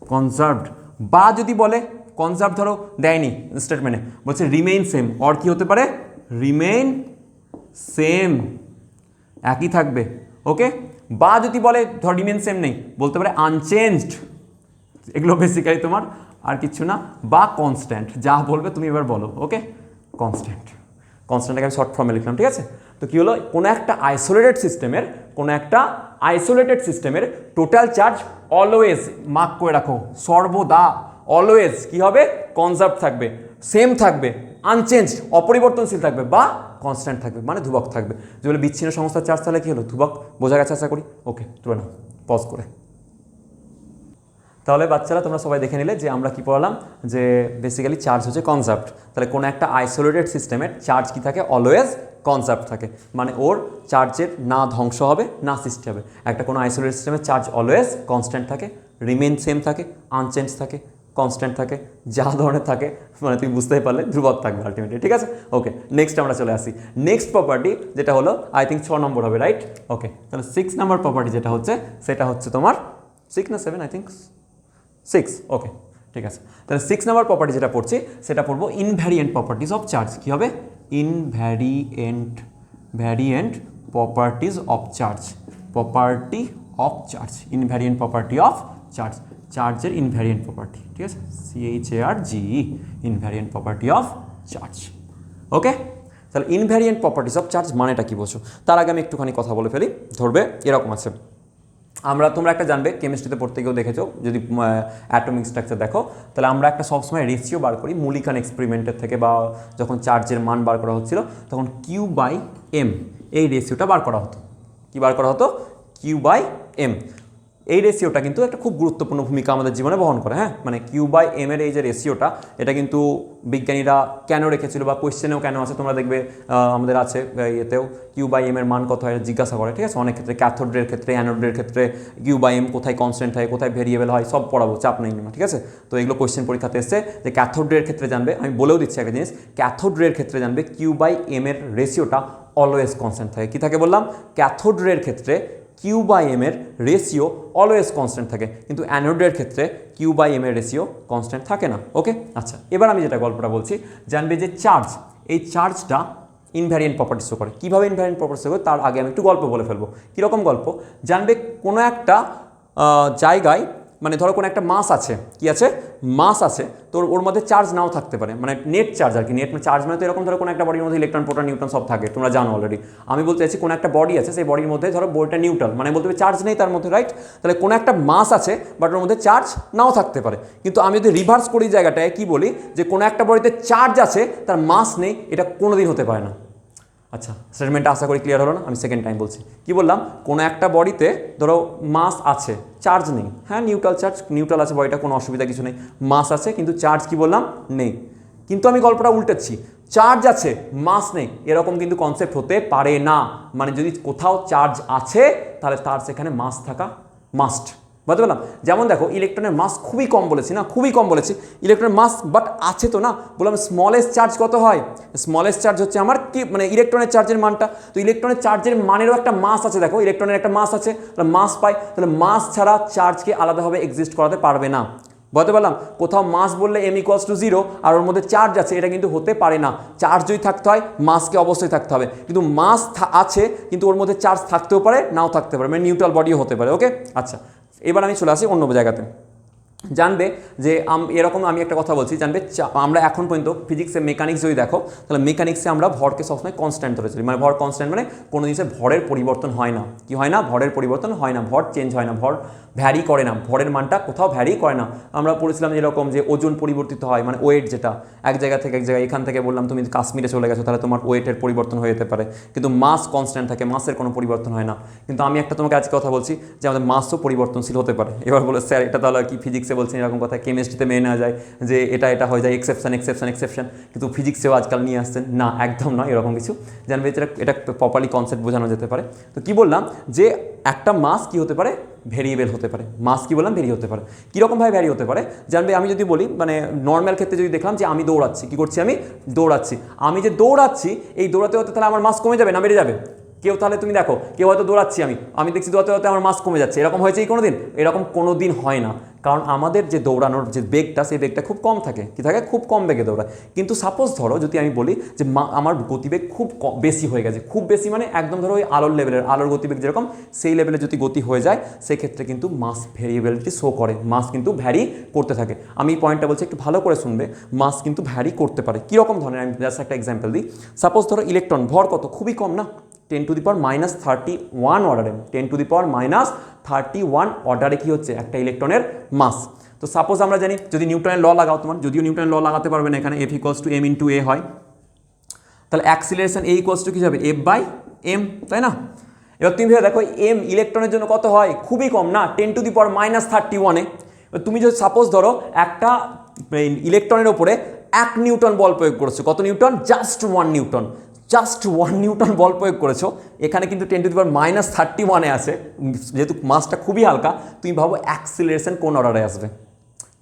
conserved, বা যদি বলে কনজার্ভ ধরো দেয়নি স্টেটমেন্টে বলছে রিমেইন সেম, অর কি হতে পারে রিমেইন সেম একই থাকবে, ওকে, বা যদি বলে ধর রিমেইন সেম নেই বলতে পারে আনচেঞ্জড, এগুলো বেসিক্যালি তোমার আর কিছু না, বা কনস্ট্যান্ট, যা বলবে তুমি এবার বলো, ওকে, কনস্ট্যান্টটাকে আমি শর্ট ফর্মে লিখলাম, ঠিক আছে, তো কী হলো কোনো একটা আইসোলেটেড সিস্টেমের টোটাল চার্জ অলওয়েজ, মার্ক করে রাখো সর্বদা অলওয়েজ কি হবে কনজার্ভ থাকবে, সেম থাকবে, আনচেঞ্জ অপরিবর্তনশীল থাকবে, বা কনস্ট্যান্ট থাকবে মানে ধ্রুবক থাকবে, যেগুলো বিচ্ছিন্ন সংস্থার চার্জ তাহলে কী হলো ধ্রুবক, বোঝা গেছে আশা করি, ওকে তুলে নাও পজ করে। তাহলে বাচ্চারা তোমরা সবাই দেখে নিলে যে আমরা কি পড়ালাম যে বেসিক্যালি চার্জ হচ্ছে কনজার্ভড, তাহলে কোনো একটা আইসোলেটেড সিস্টেমের চার্জ কি থাকে অলওয়েজ কনজার্ভ থাকে, মানে ওর চার্জের না ধ্বংস হবে না সৃষ্টি হবে, একটা কোনো আইসোলেটেড সিস্টেমের চার্জ অলওয়েজ কনস্ট্যান্ট থাকে, রিমেইন সেম থাকে, আনচেঞ্জ থাকে, কনস্ট্যান্ট থাকে, যা ধরনের থাকে মানে তুমি বুঝতেই পারলে ধ্রুবক থাকবে আলটিমেটলি, ঠিক আছে, ওকে, নেক্সট আমরা চলে আসি নেক্সট প্রপার্টি যেটা হলো আই থিঙ্ক 6 নম্বর হবে, রাইট, ওকে, তাহলে 6 নম্বর প্রপার্টি যেটা হচ্ছে সেটা হচ্ছে তোমার 6 না 7 আই থিঙ্ক 6, ওকে, ঠিক আছে, তাহলে 6 নম্বর প্রপার্টি যেটা পড়ছি সেটা পড়বো ইনভ্যারিয়েন্ট প্রপার্টিজ অফ চার্জ, কী হবে invariant properties of charge, invariant property of charge, চার্জের ইনভ্যারিয়েন্ট প্রপার্টি, ঠিক আছে, CHARGE invariant property of charge. Okay, তাহলে ইনভ্যারিয়েন্ট প্রপার্টিস অফ চার্জ মানেটা কি বলছো? তার আগে আমি একটুখানি কথা বলে ফেলি। ধরবে এরকম আছে, তোমরা একটা জানবে, কেমিস্ট্রিতে পড়তে গিয়েও দেখেছো, যদি অ্যাটমিক স্ট্রাকচার দেখো তাহলে আমরা একটা সবসময় রেশিও বার করি মুলিকান এক্সপেরিমেন্টের থেকে, বা যখন চার্জের মান বার করা হচ্ছিল তখন Q/m এই রেশিওটা বার করা হতো। কী বার করা হতো? Q/m। এই রেশিওটা কিন্তু একটা খুব গুরুত্বপূর্ণ ভূমিকা আমাদের জীবনে বহন করে। হ্যাঁ, মানে Q/m এর এই যে রেশিওটা, এটা কিন্তু বিজ্ঞানীরা কেন রেখেছিল বা কোয়েশ্চেনেও কেন আছে, তোমরা দেখবে আমাদের আছে এতেও Q/m এর মান কত হয় জিজ্ঞাসা করে, ঠিক আছে। অনেক ক্ষেত্রে ক্যাথোডের ক্ষেত্রে, অ্যানোডের ক্ষেত্রে Q/m কোথায় কনস্ট্যান্ট হয়, কোথায় ভেরিয়েবল হয়, সব পড়াবো, চাপ নেই না, ঠিক আছে। তো এগুলো কোয়েশ্চেন পরীক্ষাতে এসছে যে ক্যাথোডের ক্ষেত্রে জানবে, আমি বলেও দিচ্ছি একটা জিনিস, ক্যাথোডের ক্ষেত্রে জানবে Q/m এর রেশিওটা অলওয়েজ কনস্ট্যান্ট থাকে। কী থাকে বললাম? ক্যাথোডের ক্ষেত্রে Q/m এর রেশিও অলওয়েজ কনস্ট্যান্ট থাকে, কিন্তু অ্যানোডের ক্ষেত্রে Q/m এর রেশিও কনস্ট্যান্ট থাকে না। ওকে, আচ্ছা, এবার আমি যেটা গল্পটা বলছি, জানবে যে চার্জ, এই চার্জটা ইনভ্যারিয়েন্ট প্রপার্টি শো করে। কীভাবে ইনভ্যারিয়েন্ট প্রপার্টি শো করে তার আগে আমি একটু গল্প বলে ফেলবো। কীরকম গল্প? জানবে কোনো একটা জায়গায়, মানে ধরো কোনো একটা মাস আছে, কি আছে? মাস আছে, তো ওর মধ্যে চার্জ নাও থাকতে পারে, মানে নেট চার্জ আর কি। নেট চার্জ মানে তো এরকম, ধরো কোনো একটা বডির মধ্যে ইলেকট্রন, প্রোটন, নিউট্রন সব থাকে, তোমরা জানো অলরেডি। আমি বলতে চাইছি কোনো একটা বডি আছে, সেই বডির মধ্যে ধরো বডিটা নিউট্রাল, মানে বলতে হবে চার্জ নেই তার মধ্যে, রাইট? তাহলে কোনো একটা মাস আছে বাট ওর মধ্যে চার্জ নাও থাকতে পারে। কিন্তু আমি যদি রিভার্স করি জায়গাটায়, কি বলি যে কোনো একটা বডিতে চার্জ আছে তার মাস নেই, এটা কোনোদিন হতে পারে না। আচ্ছা, স্টেটমেন্টটা আশা করি ক্লিয়ার হলো না? আমি সেকেন্ড টাইম বলছি। কি বললাম? কোনো একটা বডিতে ধরো মাস আছে, চার্জ নেই। হ্যাঁ, নিউট্রাল চার্জ, নিউট্রাল আছে বডিটা, কোনো অসুবিধা কিছু নেই। মাস আছে কিন্তু চার্জ কি বললাম? নেই। কিন্তু আমি গল্পটা উল্টাচ্ছি, চার্জ আছে মাস নেই, এরকম কিন্তু কনসেপ্ট হতে পারে না। মানে যদি কোথাও চার্জ আছে তাহলে তার সেখানে মাস থাকা মাস্ট। বুঝতে পারলাম? যেমন দেখো, ইলেকট্রনের মাস খুবই কম বলেছি না, খুবই কম বলেছি ইলেকট্রনের মাস, বাট আছে তো না। বললাম স্মলেস্ট চার্জ কত হয়? স্মলেস্ট চার্জ হচ্ছে আমার কি, মানে ইলেকট্রনের চার্জের মানটা। তো ইলেকট্রনের চার্জের মানেরও একটা মাস আছে, দেখো ইলেকট্রনের একটা মাস আছে, তাহলে মাস পাই, তাহলে মাস ছাড়া চার্জকে আলাদাভাবে এক্সিস্ট করাতে পারবে না। বুঝতে পারলাম? কোথাও মাস বললে m=0 আর ওর মধ্যে চার্জ আছে, এটা কিন্তু হতে পারে না। চার্জ যদি থাকতে হয় মাসকে অবশ্যই থাকতে হবে, কিন্তু মাস আছে কিন্তু ওর মধ্যে চার্জ থাকতেও পারে, নাও থাকতে পারে, মানে নিউট্রাল বডিও হতে পারে। ওকে, আচ্ছা, এবার আমি চলে আসি অন্য জায়গাতে। জানবে যে এরকম আমি একটা কথা বলছি, জানবে আমরা এখন পর্যন্ত ফিজিক্সে মেকানিক্স যদি দেখো, তাহলে মেকানিক্সে আমরা ভরকে সবসময় কনস্ট্যান্ট ধরে চলি। মানে ভর কনস্ট্যান্ট মানে কোনো জিনিসের ভরের পরিবর্তন হয় না। কি হয় না? ভরের পরিবর্তন হয় না, ভর চেঞ্জ হয় না, ভর ভ্যারি করে না, ভরের মানটা কোথাও ভ্যারি করে না। আমরা পড়েছিলাম যেরকম যে ওজন পরিবর্তিত হয়, মানে ওয়েট, যেটা এক জায়গা থেকে এক জায়গায়, এখান থেকে বললাম তুমি কাশ্মীরে চলে গেছো তাহলে তোমার ওয়েটের পরিবর্তন হয়ে যেতে পারে, কিন্তু মাস কনস্ট্যান্ট থাকে, মাসের কোনো পরিবর্তন হয় না। কিন্তু আমি একটা তোমাকে আজকে কথা বলছি যে আমাদের মাসও পরিবর্তনশীল হতে পারে। এবার বলে স্যার এটা তাহলে কি ফিজিক্সে বলছেন এরকম কথা? কেমিস্ট্রিতে মেনে নেওয়া যায় যে এটা হয়ে যায় এক্সেপশন এক্সেপশন এক্সেপশন, কিন্তু ফিজিক্সেও আজকাল নিয়ে আসছেন না, একদম নয় এরকম কিছু। জানবে এটা প্রপারলি কনসেপ্ট বোঝানো যেতে পারে। তো কি বললাম যে একটা মাস কি হতে পারে? ভেরিয়েবল হতে পারে। মাস কি বললাম? ভেরি হতে পারে। কীরকমভাবে ভ্যারি হতে পারে? জানবে আমি যদি বলি, মানে নর্মাল ক্ষেত্রে যদি দেখলাম যে আমি দৌড়াচ্ছি, কী করছি? আমি দৌড়াচ্ছি। আমি যে দৌড়াচ্ছি, এই দৌড়াতে হতে তাহলে আমার মাস কমে যাবে না বেড়ে যাবে? কেউ তাহলে তুমি দেখো, কেউ হয়তো দৌড়াচ্ছি, আমি দেখছি দৌড়াতে দৌড়াতে আমার মাস কমে যাচ্ছে, এরকম হয়েছে কোনো দিন? এরকম কোনো দিন হয় না, কারণ আমাদের যে দৌড়ানোর যে বেগটা, সেই বেগটা খুব কম থাকে। কি থাকে? খুব কম বেগে দৌড়ায়। কিন্তু সাপোজ ধরো যদি আমি বলি যে আমার গতিবেগ খুব বেশি হয়ে গেছে, খুব বেশি মানে একদম ধরো ওই আলোর লেভেলের, আলোর গতিবেগ যেরকম সেই লেভেলে যদি গতি হয়ে যায়, সেক্ষেত্রে কিন্তু মাস ভেরিয়েবিলিটি শো করে, মাস কিন্তু ভ্যারি করতে থাকে। আমি এই পয়েন্টটা বলছি, একটু ভালো করে শুনবে। মাস কিন্তু ভ্যারি করতে পারে। কীরকম ধরনের? আমি জাস্ট একটা এক্সাম্পল দিই। সাপোজ ধরো ইলেকট্রন ভর কত? খুবই কম না, 10⁻31 অর্ডারে, 10⁻31 অর্ডারে কি হচ্ছে? একটা ইলেকট্রনের মাস। তো সাপোজ আমরা জানি, যদি নিউটনের ল লাগাও, তোমার যদিও নিউটনের ল লাগাতে পারবে না এখানে, F=m×a হয়, তাহলে অ্যাক্সিলারেশন A = কী হবে? F/m, তাই না? এবার তুমি ভেবে দেখো m ইলেকট্রনের জন্য কত হয়? খুবই কম না, 10⁻31-এ। তুমি যদি সাপোজ ধরো একটা ইলেকট্রনের ওপরে 1 নিউটন বল প্রয়োগ করেছো, কত newton? Just 1 newton, just 1 newton বল প্রয়োগ করেছো, এখানে কিন্তু 10⁻31-এ আছে, যেহেতু মাসটা খুবই হালকা। তুমি ভাবো অ্যাক্সিলারেশন কোন অর্ডারে আসবে?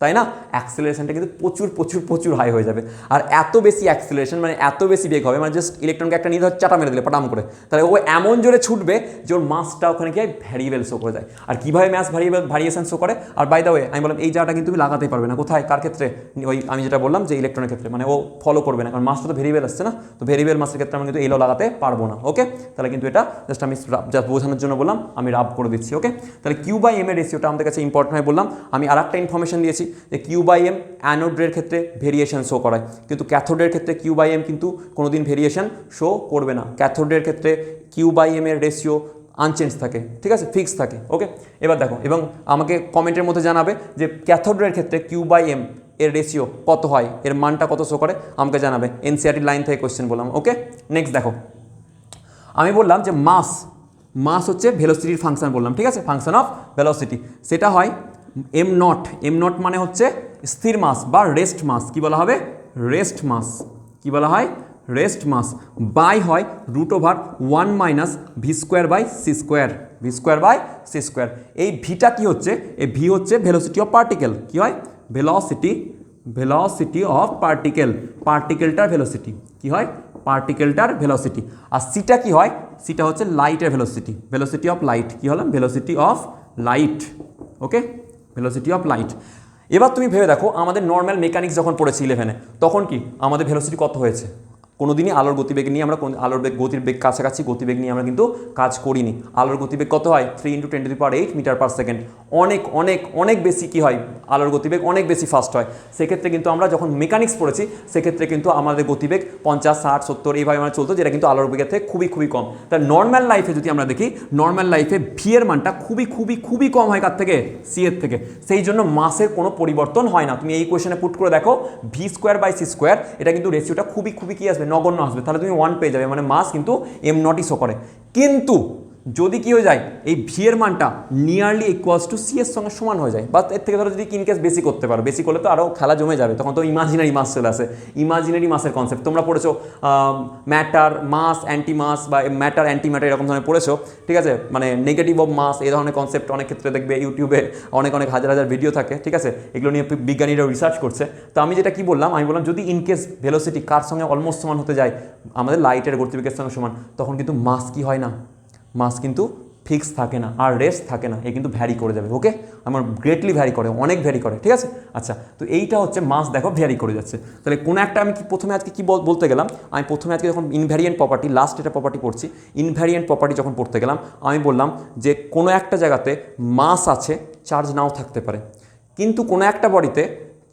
তাই না? অ্যাক্সেলারেশনটা কিন্তু প্রচুর প্রচুর প্রচুর হাই হয়ে যাবে। আর এত বেশি অ্যাক্সেলারেশন মানে এত বেশি বেগ হবে, মানে জাস্ট ইলেকট্রনকে একটা নিয়ে ধর চাটা মেরে দিলে পটাম করে, তাহলে ও এমন জোরে ছুটবে যে ওর মাসটা ওখানে গিয়ে ভ্যারিয়েবল শো করে যায়। আর কীভাবে ম্যাস ভ্যারিয়েশন শো করে? আর বাই দ্য ওয়ে আমি বললাম এই জায়গাটা কিন্তু তুমি লাগাতেই পারবে না। কোথায়? কার ক্ষেত্রে? ওই আমি যেটা বললাম যে ইলেকট্রনের ক্ষেত্রে, মানে ও ফলো করবে না, কারণ মাসটা তো ভেরিয়েবল আসছে না, তো ভেরিয়েবল মাসের ক্ষেত্রে আমরা কিন্তু এলো লাগাতে পারবো না। ওকে, তাহলে কিন্তু এটা জাস্ট আমি জাস্ট বোঝানোর জন্য বললাম, আমি রাব করে দিচ্ছি। ওকে, তাহলে কিউ বাই এম এর রেশিওটা আমাদের কাছে ইম্পর্টেন্ট হয় বললাম। আমি আর একটা ইনফরমেশন দিয়েছি যে কিউ বাই এম অ্যানোডের ক্ষেত্রে ভেরিয়েশন শো করায়, কিন্তু ক্যাথোডের ক্ষেত্রে কিউ বাই এম কিন্তু কোনোদিন ভেরিয়েশন শো করবে না। ক্যাথোডের ক্ষেত্রে কিউ বাই এম এর রেশিও আনচেঞ্জ থাকে, ঠিক আছে, ফিক্স থাকে। ওকে, এবার দেখো, এবং আমাকে কমেন্টের মধ্যে জানাবে যে ক্যাথোডের ক্ষেত্রে কিউ বাই এম এর রেশিও কত হয়, এর মানটা কত শো করে আমাকে জানাবে। এনসিআরটি লাইন থেকে কোয়েশ্চেন বললাম। ওকে, নেক্সট দেখো, আমি বললাম যে মাস হচ্ছে ভেলোসিটির ফাংশন বললাম, ঠিক আছে, ফাংশন অফ ভেলোসিটি। সেটা হয় এম নট মানে হচ্ছে স্থির মাস বা রেস্ট মাস। কি বলা হবে? Rest mass. কি বলা হয়? Rest mass. বাই হয় √1 minus v square by c square, v square by c square. এই ভিটা কি হচ্ছে? এই ভি হচ্ছে ভেলোসিটি অফ পার্টিকেল। কি হয়? ভেলোসিটি অফ পার্টিকেলটার ভেলোসিটি। কি হয়? পার্টিকেলটার ভেলোসিটি। আর সিটা কি হয়? সিটা হচ্ছে লাইটের ভেলোসিটি অফ লাইট। কি হলাম? Velocity of light. Okay, velocity of light. এবার তুমি ভেবে দেখো, আমাদের নর্মাল মেকানিক্স যখন পড়েছি 11-এ, তখন কি আমাদের ভেলোসিটি কত হয়েছে? কোনোদিনই আলোর গতিবেগ নিয়ে আমরা গতির বেগ কাছাকাছি গতিবেগ নিয়ে আমরা কিন্তু কাজ করিনি। আলোর গতিবেগ কত হয়? 3 × 10⁸ মিটার পার সেকেন্ড। অনেক অনেক অনেক বেশি কি হয়? আলোর গতিবেগ অনেক বেশি ফাস্ট হয়। সেক্ষেত্রে কিন্তু আমরা যখন মেকানিক্স পড়েছি, সেক্ষেত্রে কিন্তু আমাদের গতিবেগ 50, 60, 70 এইভাবে আমরা চলতো, যেটা কিন্তু আলোর বেগের থেকে খুবই খুবই কম। তাই নর্মাল লাইফে যদি আমরা দেখি, নর্মাল লাইফে ভি এর মানটা খুবই খুবই খুবই কম হয়। কার থেকে? সি এর থেকে। সেই জন্য মাসের কোনো পরিবর্তন হয় না। তুমি এই কোয়েশনে পুট করে দেখো, v square by c square, এটা কিন্তু রেশিওটা খুবই খুবই কি আসবে? নগণ্য আসবে। তাহলে তুমি 1 পেয়ে যাবে, মানে মাস কিন্তু এম নটই শো করে। কিন্তু যদি কি হয়ে যায়, এই ভি এর মানটা নিয়ারলি ইকুয়ালস টু সি এর সঙ্গে সমান হয়ে যায়, বা এর থেকে ধরো যদি ইনকেস বেশি করতে পারো, বেশি করলে তো আরও খেলা জমে যাবে, তখন তো ইমাজিনারি মাস চলে আসে। ইমাজিনারি মাসের কনসেপ্ট তোমরা পড়েছো, ম্যাটার, মাস, অ্যান্টি মাস, বা ম্যাটার অ্যান্টি ম্যাটার এরকম ধরনের পড়েছো, ঠিক আছে, মানে নেগেটিভ অফ মাস, এই ধরনের কনসেপ্ট অনেক ক্ষেত্রে দেখবে ইউটিউবে অনেক অনেক হাজার হাজার ভিডিও থাকে, ঠিক আছে, এগুলো নিয়ে বিজ্ঞানীরাও রিসার্চ করছে। তো আমি যেটা কি বললাম, আমি বললাম যদি ইনকেস ভেলোসিটি কার সঙ্গে অলমোস্ট সমান হতে যায়, আমাদের লাইটের গতিবেগের সঙ্গে সমান, তখন কিন্তু মাস কি হয় না? মাস কিন্তু ফিক্স থাকে না, আর রেস্ট থাকে না, এ কিন্তু ভ্যারি করে যাবে। ওকে, আমার গ্রেটলি ভ্যারি করে, অনেক ভ্যারি করে, ঠিক আছে। আচ্ছা, তো এইটা হচ্ছে মাস, দেখো ভ্যারি করে যাচ্ছে। তাহলে কোনো একটা আমি কি প্রথমে আজকে কি বলতে গেলাম, আমি প্রথমে আজকে যখন ইনভ্যারিয়েন্ট প্রপার্টি, লাস্ট এটা প্রপার্টি পড়ছি, ইনভ্যারিয়েন্ট প্রপার্টি যখন পড়তে গেলাম, আমি বললাম যে কোনো একটা জায়গাতে মাস আছে, চার্জ নাও থাকতে পারে, কিন্তু কোনো একটা বডিতে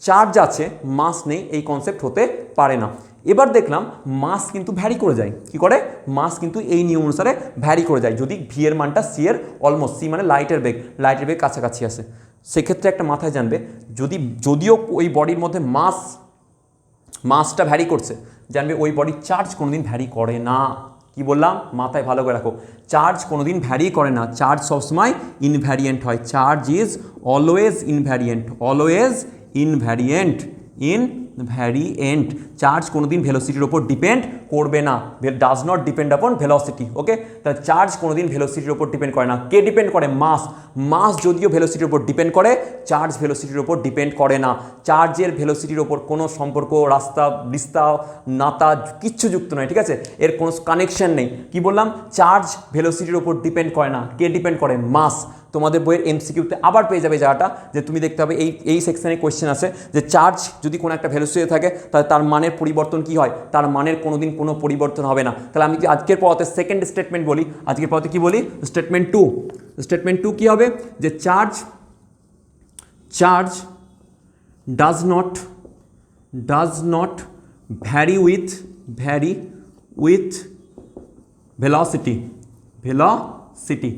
চার্জ আছে, মাস নেই, এই কনসেপ্ট হতে পারে না। এবার দেখলাম মাস কিন্তু ভ্যারি করে যায়। কি করে? মাস কিন্তু এই নিয়ম অনুসারে ভ্যারি করে যায়, যদি ভি এর মানটা সি এর অলমোস্ট, সি মানে লাইটের বেগ কাছাকাছি আসে। সেক্ষেত্রে একটা মাথায় জানবে, যদিও ওই বডির মধ্যে মাসটা ভ্যারি করছে, জানবে ওই বডির চার্জ কোনোদিন ভ্যারি করে না। কি বললাম? মাথায় ভালো করে রাখো, চার্জ কোনোদিন ভ্যারি করে না, চার্জ সবসময় ইনভ্যারিয়েন্ট হয়। Charge is always invariant, invariant. Charge কোনোদিন ভেলোসিটির ওপর ডিপেন্ড করবে না, does not depend upon velocity. Okay, তাহলে চার্জ কোনোদিন ভেলোসিটির ওপর ডিপেন্ড করে না। কে ডিপেন্ড করে? মাস যদিও ভেলোসিটির ওপর ডিপেন্ড করে, চার্জ ভেলোসিটির ওপর ডিপেন্ড করে না। চার্জের ভেলোসিটির ওপর কোনো সম্পর্ক, রাস্তা, বিস্তা, নাতা কিচ্ছু যুক্ত নয়, ঠিক আছে, এর কোনো কানেকশন নেই। কি বললাম? চার্জ ভেলোসিটির ওপর ডিপেন্ড করে না। কে ডিপেন্ড করে? মাস। তোমাদের বইয়ের এমসিকিউতে আবার পেয়ে যাবে জায়গাটা, যে তুমি দেখতে হবে এই সেকশনে কোয়েশ্চেন আছে যে চার্জ যদি কোনো একটা ভেলোসিটি থাকে, তাহলে তার মানের পরিবর্তন কি হয়? তার মানের কোনোদিন কোনো পরিবর্তন হবে না। তাহলে আমি আজকের পড়াতে সেকেন্ড স্টেটমেন্ট বলি, আজকের পড়াতে কি বলি? স্টেটমেন্ট টু কি হবে? যে charge does not vary with velocity.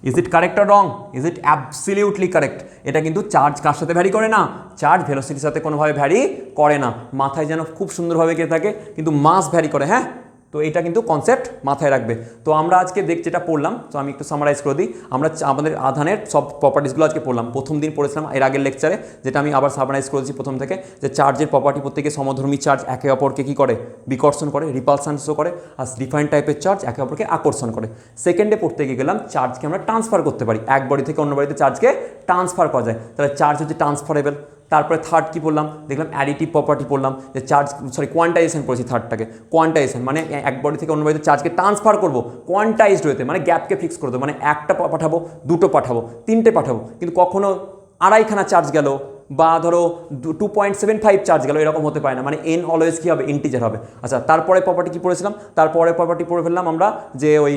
Is it correct or wrong? Is it absolutely correct. এটা কিন্তু চার্জ কার সাথে ভ্যারি করে না? চার্জ ভেলোসিটির সাথে কোনোভাবে ভ্যারি করে না। মাথায় যেন খুব সুন্দরভাবে কে থাকে, কিন্তু মাস ভ্যারি করে। হ্যাঁ, তো এটা কিন্তু কনসেপ্ট মাথায় রাখবে। তো আমরা আজকে যেটা পড়লাম, তো আমি একটু সামারাইজ করে দিই। আমরা আমাদের আধানের সব প্রপার্টিসগুলো আজকে পড়লাম। প্রথম দিন পড়েছিলাম এর আগের লেকচারে, যেটা আমি আবার সামারাইজ করেছি প্রথম থেকে, যে চার্জের প্রপার্টি প্রত্যেকে সমধর্মী চার্জ একে অপরকে কী করে? বিকর্ষণ করে, রিপালসান শো করে, আর ডিফারেন্ট টাইপের চার্জ একে অপরকে আকর্ষণ করে। সেকেন্ডে পড়তে গিয়ে গেলাম চার্জকে আমরা ট্রান্সফার করতে পারি, এক বডি থেকে অন্য বডিতে চার্জকে ট্রান্সফার করা যায়। তাহলে চার্জ হচ্ছে ট্রান্সফারেবল, তারপরে থার্ড কী পড়লাম, দেখলাম অ্যাডিটিভ প্রপার্টি পড়লাম, যে চার্জ কোয়ান্টাইজেশন পড়েছি থার্ডটাকে। কোয়ান্টাইজেশন মানে এক বডি থেকে অন্য বডিতে চার্জকে ট্রান্সফার করবো কোয়ান্টাইজড হতে, মানে গ্যাপকে ফিক্স করে দেবো, মানে একটা পাঠাবো, দুটো পাঠাবো, তিনটে পাঠাবো, কিন্তু কখনো আড়াইখানা চার্জ গেল বা ধরো 2.75 চার্জ গেল, এরকম হতে পারে না, মানে এন অলওয়েজ কী হবে, ইন্টিজার হবে। আচ্ছা, তারপরে প্রপার্টি কী পড়েছিলাম, তারপরে প্রপার্টি পড়ে ফেললাম আমরা যে ওই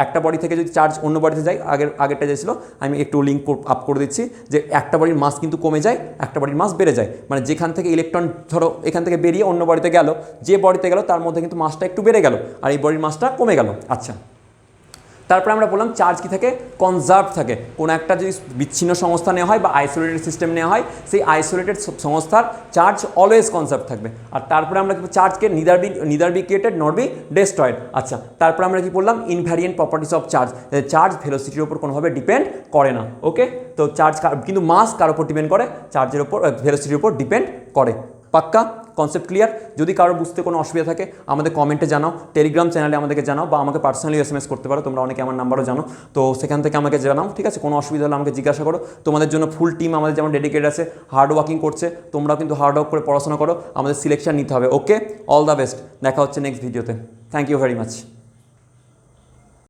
একটা বডি থেকে যদি চার্জ অন্য বডিতে যায়, আগেরটা যে ছিল আমি একটু লিঙ্ক আপ করে দিচ্ছি, যে একটা বডির মাস কিন্তু কমে যায়, একটা বডির মাস বেড়ে যায়, মানে যেখান থেকে ইলেকট্রন ধরো এখান থেকে বেরিয়ে অন্য বডিতে গেল, যে বডিতে গেল তার মধ্যে কিন্তু মাসটা একটু বেড়ে গেল আর এই বডির মাসটা কমে গেল। আচ্ছা, তারপরে আমরা বললাম চার্জ কি থাকে, কনজার্ভ থাকে। কোনো একটা যদি বিচ্ছিন্ন সংস্থা নেওয়া হয় বা আইসোলেটেড সিস্টেম নেওয়া হয়, সেই আইসোলেটেড সংস্থার চার্জ অলওয়েজ কনজার্ভ থাকবে। আর তারপরে আমরা কি চার্জকে neither be created nor be destroyed. আচ্ছা, তারপরে আমরা কি বললাম, invariant properties of charge, charge ভেলোসিটির উপর কোনোভাবে ডিপেন্ড করে না। ওকে, তো চার্জ কিন্তু মাস কার উপর ডিপেন্ড করে, চার্জের উপর, ভেলোসিটির উপর ডিপেন্ড করে। পাক্কা কনসেপ্ট ক্লিয়ার? যদি কারো বুঝতে কোনো অসুবিধা থাকে আমাদের কমেন্টে জানাও, টেলিগ্রাম চ্যানেলে আমাদেরকে জানাও, বা আমাকে পার্সোনালি এসএমএস করতে পারো, তোমরা অনেকে আমার নাম্বারও জানো, তো সেখান থেকে আমাকে জানাও, ঠিক আছে? কোনো অসুবিধা হলে আমাকে জিজ্ঞাসা করো। তোমাদের জন্য ফুল টিম আমাদের যেমন ডেডিকেটেড আছে, হার্ড ওয়ার্কিং করছে, তোমরাও কিন্তু হার্ড ওয়ার্ক করে পড়াশোনা করো, আমাদের সিলেকশন নিতে হবে। ওকে, অল দ্য বেস্ট, দেখা হচ্ছে নেক্সট ভিডিওতে। Thank you very much.